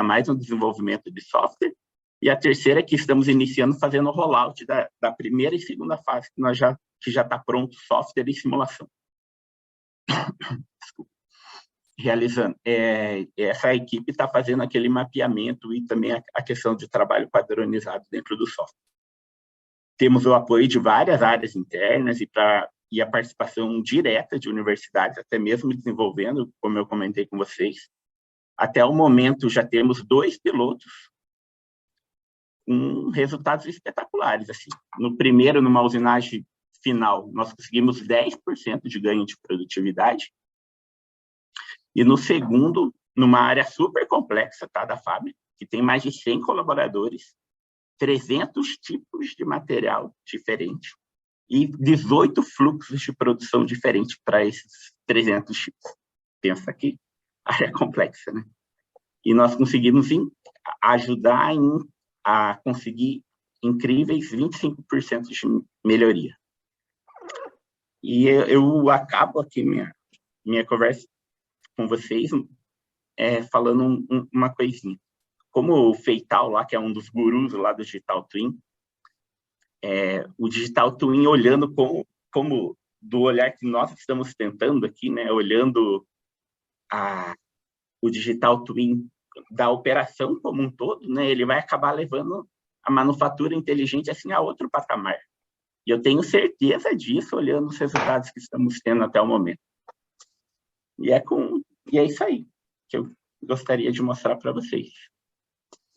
mais no desenvolvimento de software, e a terceira que estamos iniciando fazendo o rollout da primeira e segunda fase, que já está pronto software e simulação. Desculpa. Realizando. Essa equipe está fazendo aquele mapeamento e também a questão de trabalho padronizado dentro do software. Temos o apoio de várias áreas internas e a participação direta de universidades, até mesmo desenvolvendo, como eu comentei com vocês. Até o momento, já temos 2 pilotos com resultados espetaculares. Assim. No primeiro, numa usinagem final, nós conseguimos 10% de ganho de produtividade, e no segundo, numa área super complexa, tá, da fábrica, que tem mais de 100 colaboradores, 300 tipos de material diferente e 18 fluxos de produção diferentes para esses 300 tipos. Pensa aqui, área complexa, né? E nós conseguimos ajudar a conseguir incríveis 25% de melhoria. E eu acabo aqui minha conversa com vocês falando uma coisinha. Como o Feital, lá, que é um dos gurus lá do Digital Twin, o Digital Twin olhando como do olhar que nós estamos tentando aqui, né, olhando o Digital Twin da operação como um todo, né, ele vai acabar levando a manufatura inteligente assim a outro patamar. E eu tenho certeza disso olhando os resultados que estamos tendo até o momento. E é isso aí que eu gostaria de mostrar para vocês.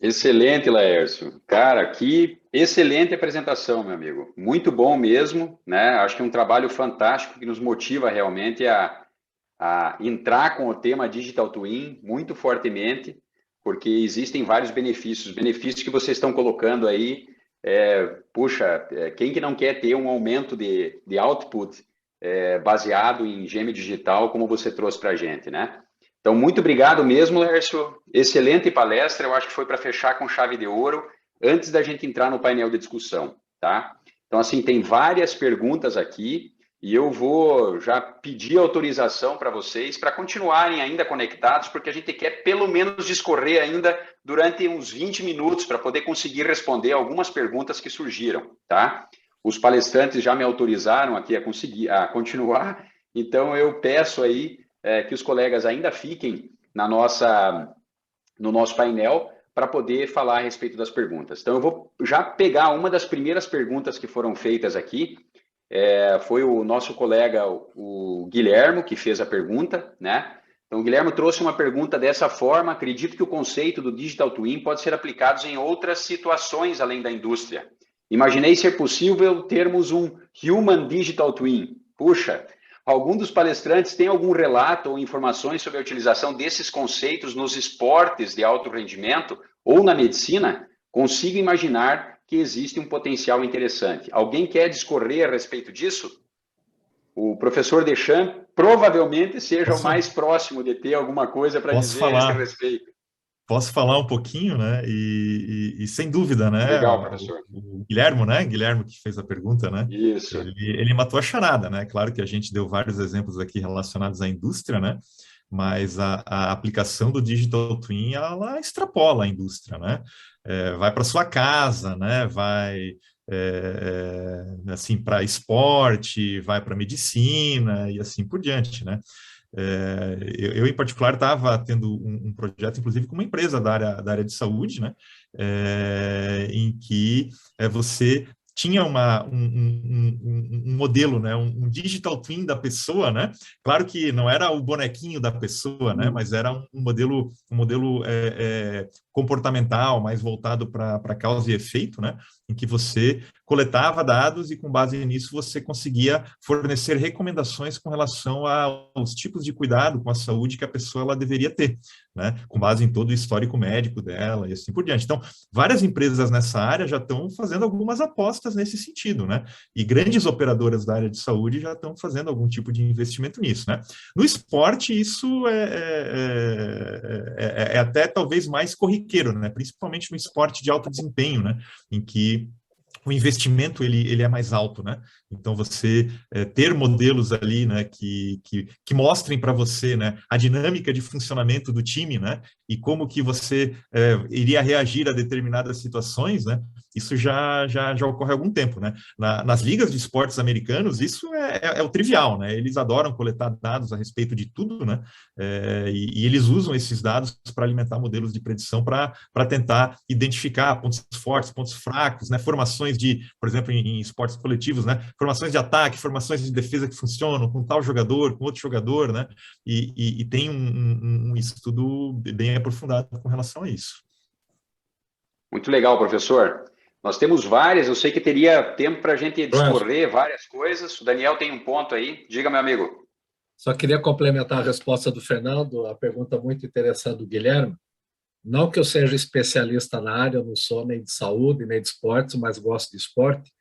Excelente, Laércio. Cara, que excelente apresentação, meu amigo. Muito bom mesmo, né? Acho que é um trabalho fantástico que nos motiva realmente a entrar com o tema Digital Twin muito fortemente, porque existem vários benefícios. Benefícios que vocês estão colocando aí, quem que não quer ter um aumento de output baseado em gêmeo digital, como você trouxe para a gente, né? Então, muito obrigado mesmo, Lércio. Excelente palestra. Eu acho que foi para fechar com chave de ouro, antes da gente entrar no painel de discussão, tá? Então, assim, tem várias perguntas aqui e eu vou já pedir autorização para vocês para continuarem ainda conectados, porque a gente quer pelo menos discorrer ainda durante uns 20 minutos para poder conseguir responder algumas perguntas que surgiram, tá? Os palestrantes já me autorizaram aqui a continuar, então eu peço aí que os colegas ainda fiquem no nosso painel para poder falar a respeito das perguntas. Então, eu vou já pegar uma das primeiras perguntas que foram feitas aqui. Foi o nosso colega, o Guilhermo, que fez a pergunta, né? Então, o Guilhermo trouxe uma pergunta dessa forma: acredito que o conceito do Digital Twin pode ser aplicado em outras situações além da indústria. Imaginei ser possível termos um Human Digital Twin. Puxa, algum dos palestrantes tem algum relato ou informações sobre a utilização desses conceitos nos esportes de alto rendimento ou na medicina? Consigo imaginar que existe um potencial interessante. Alguém quer discorrer a respeito disso? O professor Deschamps provavelmente seja o mais próximo de ter alguma coisa para dizer a esse respeito. Posso falar um pouquinho, né? E sem dúvida, né? Legal, professor. O Guilhermo, né? Guilhermo que fez a pergunta, né? Isso. Ele matou a charada, né? Claro que a gente deu vários exemplos aqui relacionados à indústria, né? Mas a aplicação do Digital Twin, ela extrapola a indústria, né? Vai para sua casa, né? Vai assim para esporte, vai para medicina e assim por diante, né? Eu, em particular, estava tendo um projeto, inclusive, com uma empresa da área de saúde, né, em que você tinha um modelo, né, um digital twin da pessoa, né? Claro que não era o bonequinho da pessoa, né, mas era um modelo comportamental, mais voltado para causa e efeito, né, em que você coletava dados e, com base nisso, você conseguia fornecer recomendações com relação aos tipos de cuidado com a saúde que a pessoa ela deveria ter, né, com base em todo o histórico médico dela e assim por diante. Então, várias empresas nessa área já estão fazendo algumas apostas nesse sentido, né, e grandes operadoras da área de saúde já estão fazendo algum tipo de investimento nisso, né. No esporte, isso é até talvez mais corriqueiro, né, principalmente no esporte de alto desempenho, né, em que o investimento ele é mais alto, né? Então você ter modelos ali, né, que mostrem para você, né, a dinâmica de funcionamento do time, né, e como que você iria reagir a determinadas situações, né? Isso já ocorre há algum tempo, né? Nas ligas de esportes americanos, isso é o trivial, né? Eles adoram coletar dados a respeito de tudo, né? E eles usam esses dados para alimentar modelos de predição para tentar identificar pontos fortes, pontos fracos, né? Formações por exemplo, em esportes coletivos, né? Formações de ataque, formações de defesa que funcionam com tal jogador, com outro jogador, né? E tem um estudo bem aprofundado com relação a isso. Muito legal, professor. Nós temos várias, eu sei que teria tempo para a gente discorrer várias coisas. O Daniel tem um ponto aí. Diga, meu amigo. Só queria complementar a resposta do Fernando, a pergunta muito interessante do Guilherme. Não que eu seja especialista na área, eu não sou nem de saúde, nem de esportes, mas gosto de esporte.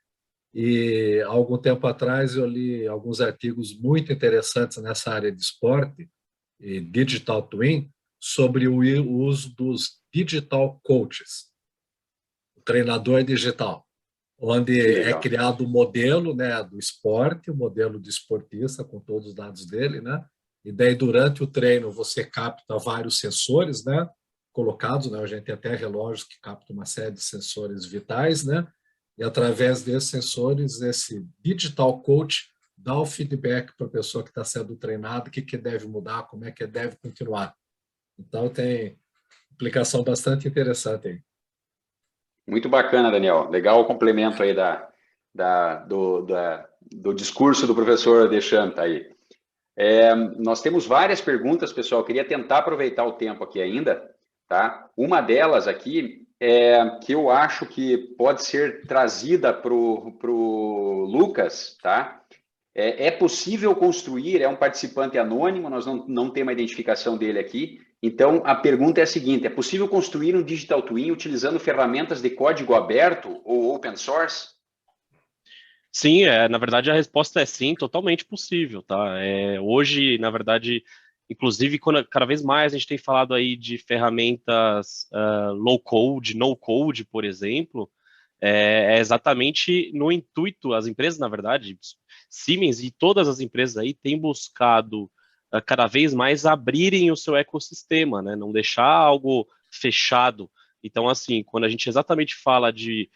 E há algum tempo atrás eu li alguns artigos muito interessantes nessa área de esporte e digital twin sobre o uso dos digital coaches, o treinador digital, onde é criado o modelo, né, do esporte, o modelo do esportista com todos os dados dele, né? E daí durante o treino você capta vários sensores, né, colocados, né? A gente tem até relógios que captam uma série de sensores vitais, né? E através desses sensores, esse digital coach dá o feedback para a pessoa que está sendo treinada, o que deve mudar, como é que deve continuar. Então, tem implicação bastante interessante aí. Muito bacana, Daniel. Legal o complemento aí do discurso do professor Deschamps aí. Nós temos várias perguntas, pessoal. Eu queria tentar aproveitar o tempo aqui ainda, tá? Uma delas aqui que eu acho que pode ser trazida para o Lucas, tá? É possível construir, é um participante anônimo, nós não temos a identificação dele aqui. Então, a pergunta é a seguinte: é possível construir um digital twin utilizando ferramentas de código aberto ou open source? Sim, na verdade a resposta é sim, totalmente possível, tá? Hoje, na verdade, inclusive, cada vez mais a gente tem falado aí de ferramentas low code, no code, por exemplo, é exatamente no intuito, as empresas, na verdade, Siemens e todas as empresas aí têm buscado cada vez mais abrirem o seu ecossistema, né? Não deixar algo fechado. Então, assim, quando a gente exatamente fala de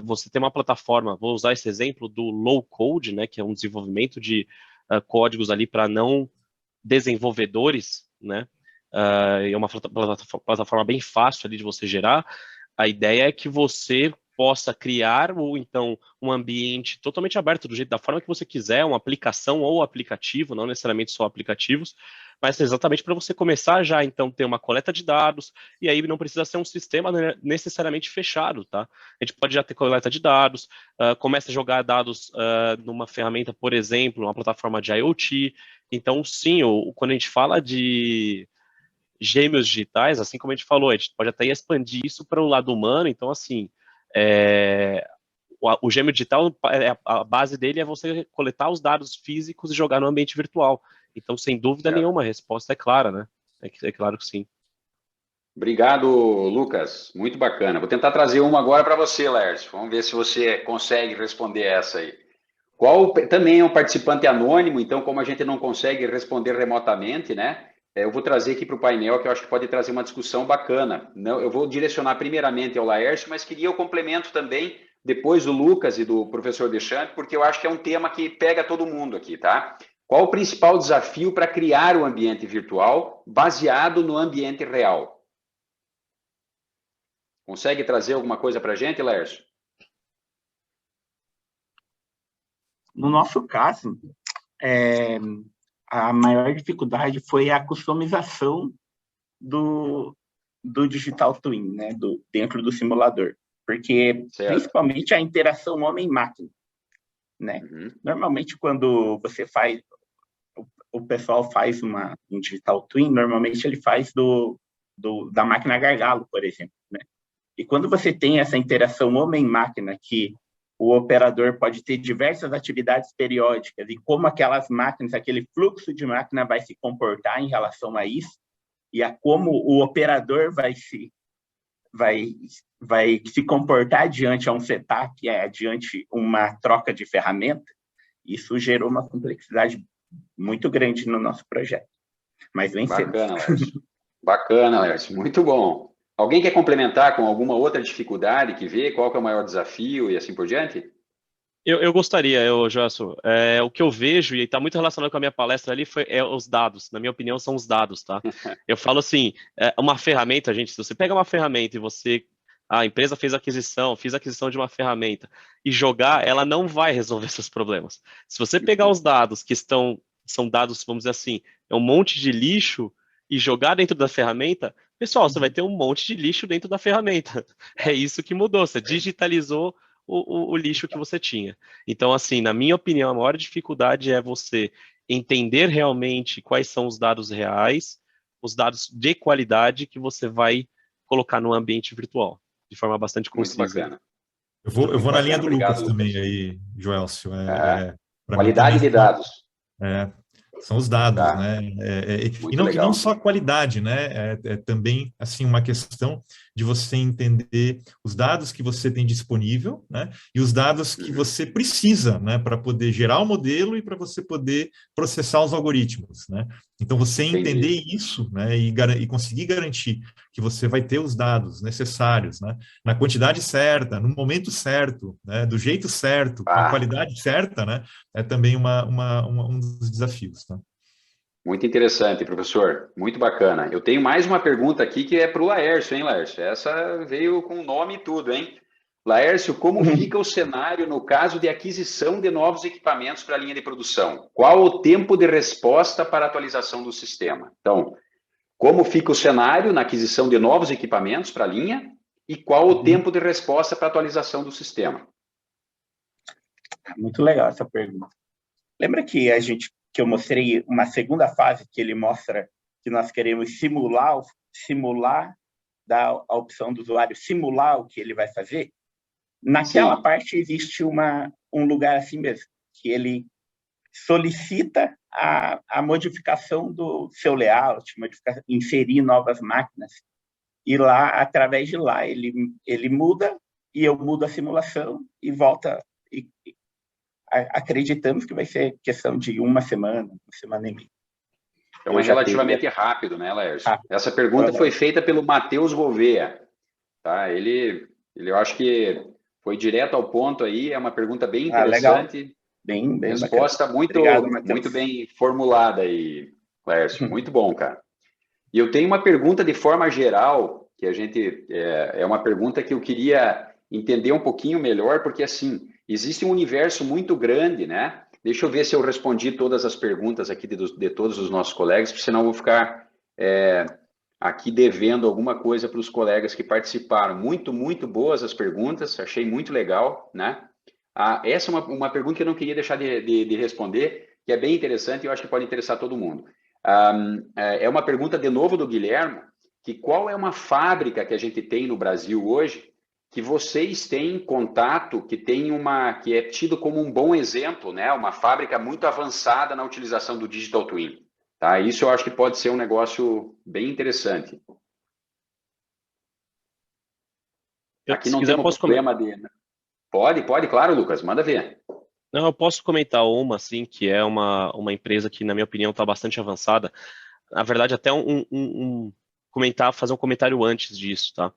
você ter uma plataforma, vou usar esse exemplo do low code, né, que é um desenvolvimento de códigos ali para não desenvolvedores, né? É uma plataforma bem fácil ali de você gerar. A ideia é que você possa criar ou então um ambiente totalmente aberto, do jeito da forma que você quiser, uma aplicação ou aplicativo, não necessariamente só aplicativos, mas exatamente para você começar já então ter uma coleta de dados, e aí não precisa ser um sistema necessariamente fechado, tá? A gente pode já ter coleta de dados, começa a jogar dados numa ferramenta, por exemplo, uma plataforma de IoT. Então, sim, quando a gente fala de gêmeos digitais, assim como a gente falou, a gente pode até expandir isso para o lado humano. Então, assim, o gêmeo digital, a base dele é você coletar os dados físicos e jogar no ambiente virtual. Então, sem dúvida nenhuma, a resposta é clara, né? É claro que sim. Obrigado, Lucas. Muito bacana. Vou tentar trazer uma agora para você, Lércio. Vamos ver se você consegue responder essa aí. Também é um participante anônimo, então, como a gente não consegue responder remotamente, né? Eu vou trazer aqui para o painel, que eu acho que pode trazer uma discussão bacana. Eu vou direcionar primeiramente ao Laércio, mas queria o complemento também, depois do Lucas e do professor Deschamps, porque eu acho que é um tema que pega todo mundo aqui, tá? Qual o principal desafio para criar o ambiente virtual baseado no ambiente real? Consegue trazer alguma coisa para a gente, Laércio? No nosso caso, a maior dificuldade foi a customização do Digital Twin, né, dentro do simulador. Porque, principalmente, a interação homem-máquina. Né? Uhum. Normalmente, quando você faz... O pessoal faz um Digital Twin, normalmente ele faz da máquina gargalo, por exemplo. Né? E quando você tem essa interação homem-máquina, que o operador pode ter diversas atividades periódicas, e como aquelas máquinas, aquele fluxo de máquina vai se comportar em relação a isso, e a como o operador vai se comportar diante a um setup, diante uma troca de ferramenta, isso gerou uma complexidade muito grande no nosso projeto. Mas vencemos. Bacana, Lércio. Bacana, Lércio. Muito bom. Alguém quer complementar com alguma outra dificuldade que vê? Qual que é o maior desafio e assim por diante? Eu gostaria, Joelson, o que eu vejo, e está muito relacionado com a minha palestra ali, é os dados. Na minha opinião, são os dados, tá? Eu falo assim, uma ferramenta, gente, se você pega uma ferramenta e a empresa fiz aquisição de uma ferramenta, e jogar, ela não vai resolver seus problemas. Se você pegar os dados que são dados, vamos dizer assim, é um monte de lixo, e jogar dentro da ferramenta, pessoal, você vai ter um monte de lixo dentro da ferramenta. É isso que mudou, você digitalizou o lixo que você tinha. Então, assim, na minha opinião, a maior dificuldade é você entender realmente quais são os dados reais, os dados de qualidade que você vai colocar no ambiente virtual, de forma bastante Muito concisa. bacana. Eu vou Muito na linha bacana. do Obrigado, Lucas Lucas. também aí, Joelcio. Aham. Para mim Qualidade também de dados. são os dados, Tá. né? E Muito não legal. só a qualidade, né? É também assim uma questão de você entender os dados que você tem disponível, né? E os dados que você precisa, né? Para poder gerar o modelo e para você poder processar os algoritmos, né? Então você entender isso, né? E conseguir garantir que você vai ter os dados necessários, né? Na quantidade certa, no momento certo, né? Do jeito certo, com a qualidade certa, né? É também um dos desafios, tá? Muito interessante, professor. Muito bacana. Eu tenho mais uma pergunta aqui que é para o Laércio, hein, Laércio? Essa veio com nome e tudo, hein? Laércio, como fica o cenário no caso de aquisição de novos equipamentos para a linha de produção? Qual o tempo de resposta para a atualização do sistema? Então, como fica o cenário na aquisição de novos equipamentos para a linha e qual o tempo de resposta para a atualização do sistema? Muito legal essa pergunta. Lembra que eu mostrei uma segunda fase que ele mostra que nós queremos simular, dar a opção do usuário simular o que ele vai fazer? Naquela parte existe um lugar assim mesmo, que ele solicita a modificação do seu layout, inserir novas máquinas, e lá, através de lá, ele muda, e eu mudo a simulação, e volta, acreditamos que vai ser questão de uma semana e meia. Então é relativamente rápido, né, Laércio? Essa pergunta foi feita pelo Matheus Gouveia, tá? Eu acho que foi direto ao ponto aí, é uma pergunta bem interessante. Bem resposta bacana. muito, Obrigado, muito bem formulada aí, Laércio. Muito bom, cara. E eu tenho uma pergunta de forma geral, que a gente é uma pergunta que eu queria entender um pouquinho melhor, porque assim, existe um universo muito grande, né? Deixa eu ver se eu respondi todas as perguntas aqui de todos os nossos colegas, porque senão eu vou ficar aqui devendo alguma coisa para os colegas que participaram. Muito, muito boas as perguntas, achei muito legal, né? Essa é uma pergunta que eu não queria deixar de responder, que é bem interessante e eu acho que pode interessar todo mundo. É uma pergunta, de novo, do Guilherme, que qual é uma fábrica que a gente tem no Brasil hoje que vocês têm contato, que é tido como um bom exemplo, né? Uma fábrica muito avançada na utilização do Digital Twin. Tá? Isso eu acho que pode ser um negócio bem interessante. Aqui não temos problema de... Pode, claro, Lucas, manda ver. Não, eu posso comentar uma, assim, que é uma empresa que, na minha opinião, está bastante avançada. Na verdade, até fazer um comentário antes disso, tá?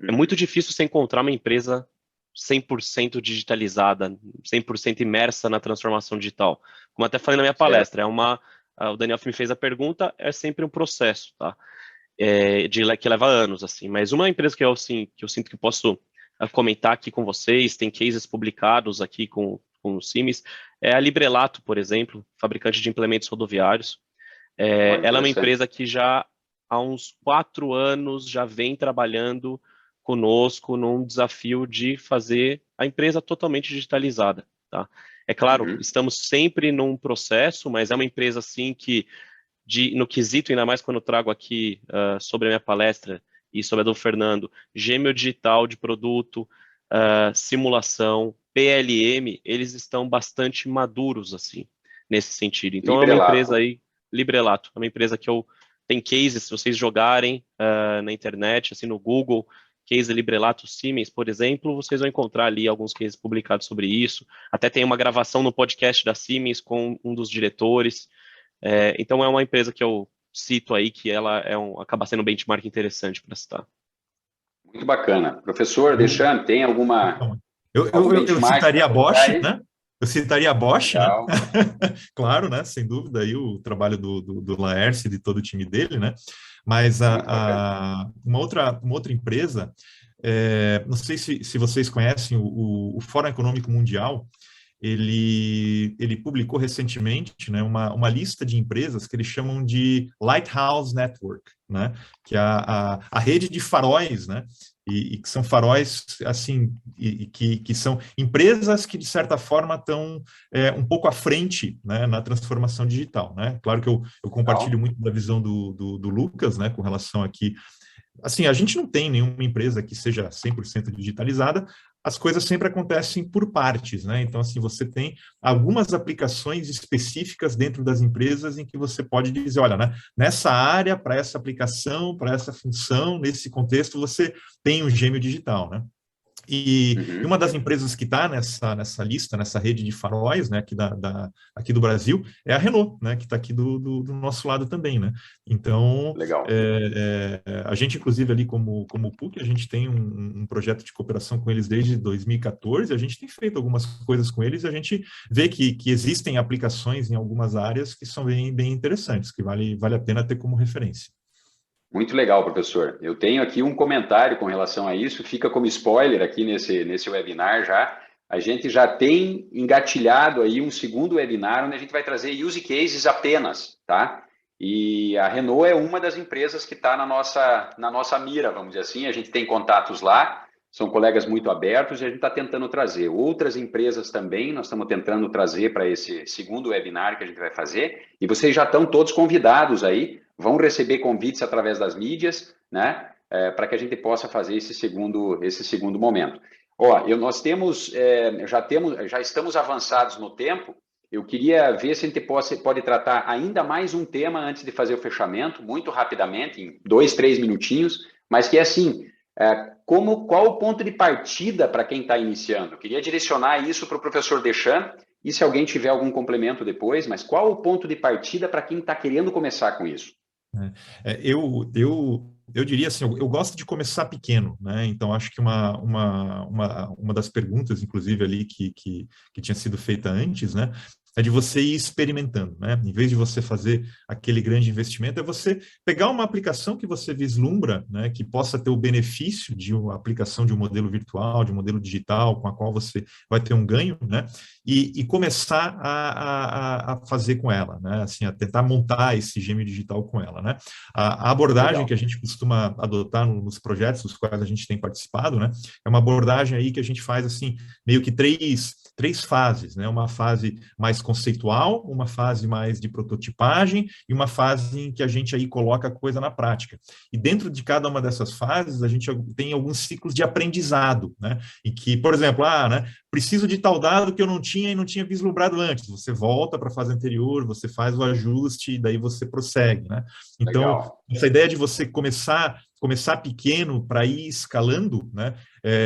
É muito difícil você encontrar uma empresa 100% digitalizada, 100% imersa na transformação digital. Como até falei na minha palestra, o Daniel me fez a pergunta, é sempre um processo, tá? Que leva anos, assim. Mas uma empresa que eu sinto que posso comentar aqui com vocês, tem cases publicados aqui com o Siemens, é a Librelato, por exemplo, fabricante de implementos rodoviários. Ela é uma empresa que já há uns 4 anos já vem trabalhando conosco num desafio de fazer a empresa totalmente digitalizada, tá? É claro, estamos sempre num processo, mas é uma empresa assim que, no quesito, ainda mais quando eu trago aqui sobre a minha palestra e sobre a do Fernando, gêmeo digital de produto, simulação, PLM, eles estão bastante maduros, assim, nesse sentido. Então, Librelato. É uma empresa aí, Librelato, é uma empresa que tem cases, se vocês jogarem na internet, assim, no Google, case Librelato Siemens, por exemplo, vocês vão encontrar ali alguns cases publicados sobre isso. Até tem uma gravação no podcast da Siemens com um dos diretores. Então, é uma empresa que eu cito aí, que ela acaba sendo um benchmark interessante para citar. Muito bacana. Professor Deschamps, tem alguma... Eu citaria a Bosch, né? Eu citaria a Bosch, né? Claro, né? Sem dúvida, aí o trabalho do Laércio e de todo o time dele, né? Mas uma outra empresa, não sei se vocês conhecem o Fórum Econômico Mundial, ele publicou recentemente, né, uma lista de empresas que eles chamam de Lighthouse Network, né, que é a rede de faróis, né, e que são faróis, assim, que são empresas que, de certa forma, estão um pouco à frente, né, na transformação digital, né. Claro que eu compartilho muito da visão do Lucas, né, com relação aqui. Assim, a gente não tem nenhuma empresa que seja 100% digitalizada, as coisas sempre acontecem por partes, né? Então, assim, você tem algumas aplicações específicas dentro das empresas em que você pode dizer, olha, né, nessa área, para essa aplicação, para essa função, nesse contexto, você tem um gêmeo digital, né? E uma das empresas que está nessa lista, nessa rede de faróis, né, aqui do Brasil, é a Renault, né, que está aqui do nosso lado também, né? Então, Legal. a gente, inclusive, ali como PUC, a gente tem um projeto de cooperação com eles desde 2014, a gente tem feito algumas coisas com eles, e a gente vê que existem aplicações em algumas áreas que são bem interessantes, que vale a pena ter como referência. Muito legal, professor. Eu tenho aqui um comentário com relação a isso, fica como spoiler aqui nesse webinar já. A gente já tem engatilhado aí um segundo webinar, onde a gente vai trazer use cases apenas, tá? E a Renault é uma das empresas que está na nossa mira, vamos dizer assim. A gente tem contatos lá, são colegas muito abertos e a gente está tentando trazer. Outras empresas também, nós estamos tentando trazer para esse segundo webinar que a gente vai fazer. E vocês já estão todos convidados aí, vão receber convites através das mídias, né, para que a gente possa fazer esse segundo momento. Ó, nós já estamos avançados no tempo. Eu queria ver se a gente pode tratar ainda mais um tema antes de fazer o fechamento, muito rapidamente, em 2, 3 minutinhos, mas que é assim, qual o ponto de partida para quem está iniciando? Eu queria direcionar isso para o professor Deschamps, e se alguém tiver algum complemento depois, mas qual o ponto de partida para quem está querendo começar com isso? Eu diria assim, eu gosto de começar pequeno, né? Então, acho que uma das perguntas, inclusive, ali que tinha sido feita antes, né? É de você ir experimentando, né? Em vez de você fazer aquele grande investimento, é você pegar uma aplicação que você vislumbra, né? Que possa ter o benefício de uma aplicação de um modelo virtual, de um modelo digital, com a qual você vai ter um ganho, né? E começar a fazer com ela, né? Assim, a tentar montar esse gêmeo digital com ela, né? A abordagem Legal. que a gente costuma adotar nos projetos dos quais a gente tem participado, né? É uma abordagem aí que a gente faz, assim, meio que três fases, né? Uma fase mais conceitual, uma fase mais de prototipagem e uma fase em que a gente aí coloca a coisa na prática. E dentro de cada uma dessas fases, a gente tem alguns ciclos de aprendizado, né? Em que, por exemplo, né? Preciso de tal dado que eu não tinha e não tinha vislumbrado antes. Você volta para a fase anterior, você faz o ajuste e daí você prossegue, né? Então, Legal. essa ideia de você começar pequeno para ir escalando, né?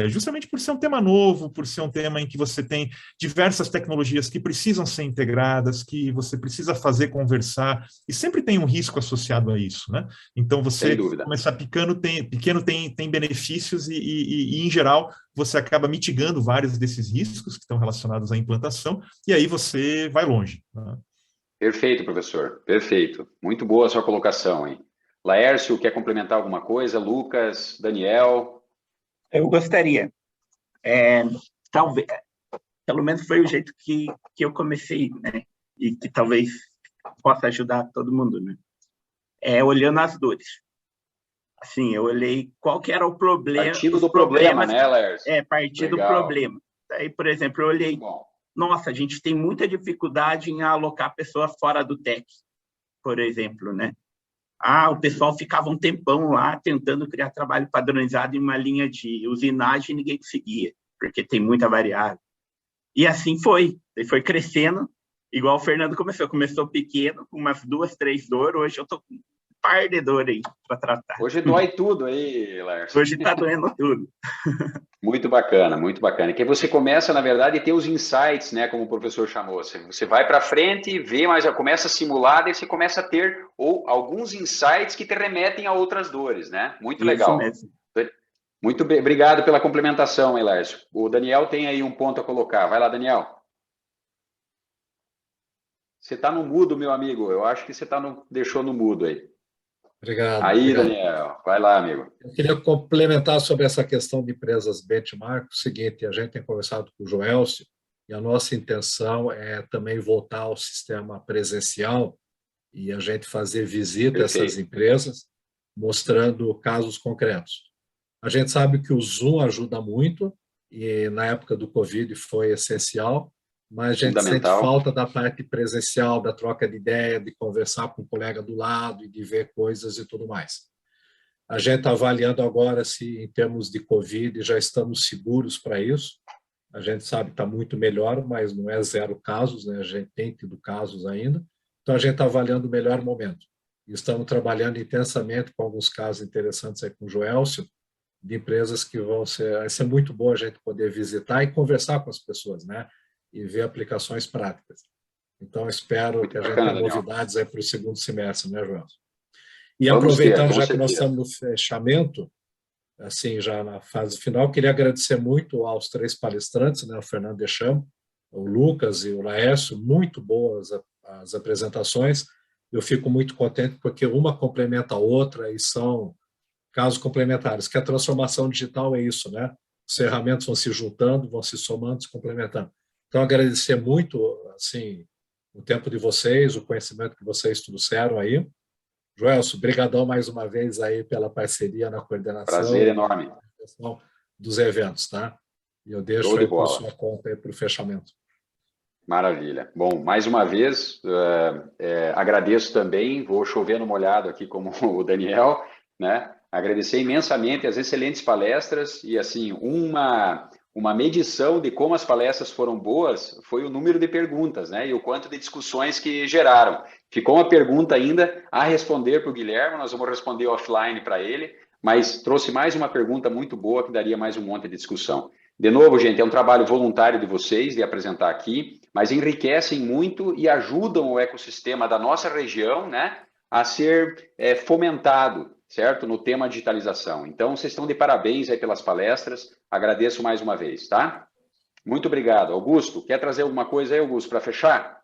Justamente por ser um tema novo, por ser um tema em que você tem diversas tecnologias que precisam ser integradas, que você precisa fazer conversar, e sempre tem um risco associado a isso, né? Então, você começar pequeno tem benefícios e, em geral, você acaba mitigando vários desses riscos que estão relacionados à implantação, e aí você vai longe, né? Perfeito, professor. Perfeito. Muito boa a sua colocação, hein? Laércio, quer complementar alguma coisa? Lucas, Daniel? Eu gostaria. Talvez, pelo menos foi o jeito que eu comecei, né? E que talvez possa ajudar todo mundo, né? Olhando as dores. Assim, eu olhei qual que era o problema. Partindo do problema, né, Laércio? Partir do problema. Daí, por exemplo, eu olhei, nossa, a gente tem muita dificuldade em alocar pessoas fora do tech, por exemplo, né? O pessoal ficava um tempão lá tentando criar trabalho padronizado em uma linha de usinagem e ninguém conseguia, porque tem muita variável. E assim foi crescendo, igual o Fernando começou pequeno, com umas 2, 3 dores, hoje eu estou com um par de dor aí para tratar. Hoje dói tudo aí, Laércio. Hoje está doendo tudo. Muito bacana, muito bacana. Que você começa, na verdade, a ter os insights, né, como o professor chamou. Você vai para frente, vê, mas começa a simular, daí você começa a ter alguns insights que te remetem a outras dores, né? Muito legal. Isso mesmo. Muito bem, obrigado pela complementação, Laércio. O Daniel tem aí um ponto a colocar. Vai lá, Daniel. Você está no mudo, meu amigo. Eu acho que você deixou no mudo aí. Obrigado. Aí, obrigado. Daniel. Vai lá, amigo. Eu queria complementar sobre essa questão de empresas benchmark. O seguinte, a gente tem conversado com o Joelcio, e a nossa intenção é também voltar ao sistema presencial e a gente fazer visita a essas empresas, mostrando casos concretos. A gente sabe que o Zoom ajuda muito, e na época do Covid foi essencial, mas a gente sente falta da parte presencial, da troca de ideia, de conversar com o colega do lado e de ver coisas e tudo mais. A gente está avaliando agora se, em termos de Covid, já estamos seguros para isso. A gente sabe que está muito melhor, mas não é 0 casos, né? A gente tem tido casos ainda. Então, a gente está avaliando o melhor momento. E estamos trabalhando intensamente com alguns casos interessantes aí com o Joelcio, de empresas que vai ser muito bom a gente poder visitar e conversar com as pessoas, né? E ver aplicações práticas. Então, espero muito que a gente tenha novidades aí para o segundo semestre, né, Joelcio? E aproveitando, já que nós estamos no fechamento, assim, já na fase final, queria agradecer muito aos 3 palestrantes, né, o Fernando Deschamps, o Lucas e o Laércio, muito boas as apresentações. Eu fico muito contente porque uma complementa a outra e são casos complementares, que a transformação digital é isso, né? Os ferramentas vão se juntando, vão se somando, se complementando. Então, agradecer muito, assim, o tempo de vocês, o conhecimento que vocês trouxeram aí. Joelcio, brigadão mais uma vez aí pela parceria na coordenação. Prazer enorme. Dos eventos, tá? E eu deixo aí por sua conta aí para o fechamento. Maravilha. Bom, mais uma vez, agradeço também, vou chover no molhado aqui como o Daniel, né? Agradecer imensamente as excelentes palestras e, assim, uma medição de como as palestras foram boas foi o número de perguntas, né? E o quanto de discussões que geraram. Ficou uma pergunta ainda a responder para o Guilherme, nós vamos responder offline para ele, mas trouxe mais uma pergunta muito boa que daria mais um monte de discussão. De novo, gente, é um trabalho voluntário de vocês de apresentar aqui, mas enriquecem muito e ajudam o ecossistema da nossa região, né, a ser fomentado, certo? No tema digitalização. Então, vocês estão de parabéns aí pelas palestras. Agradeço mais uma vez, tá? Muito obrigado. Augusto, quer trazer alguma coisa aí, Augusto, para fechar?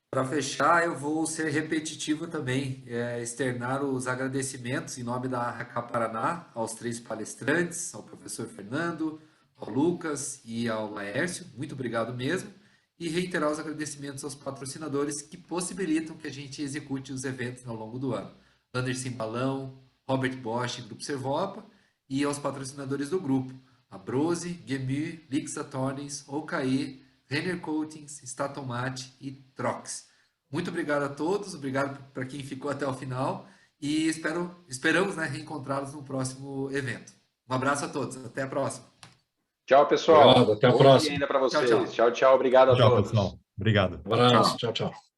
Para fechar, eu vou ser repetitivo também, externar os agradecimentos em nome da RK Paraná aos 3 palestrantes, ao professor Fernando, ao Lucas e ao Laércio. Muito obrigado mesmo. E reiterar os agradecimentos aos patrocinadores que possibilitam que a gente execute os eventos ao longo do ano. Anderson Balão, Robert Bosch, Grupo Servopa, e aos patrocinadores do grupo, a Brose, Gemu, Lixa Tornens, OKE, Renner Coatings, Statomate e Trox. Muito obrigado a todos, obrigado para quem ficou até o final e esperamos, né, reencontrá-los no próximo evento. Um abraço a todos, até a próxima. Tchau, pessoal. Obrigado, até a próxima. Ainda para vocês. Tchau, tchau. Obrigado a todos. Tchau, pessoal. Obrigado. Um abraço. Tchau, tchau.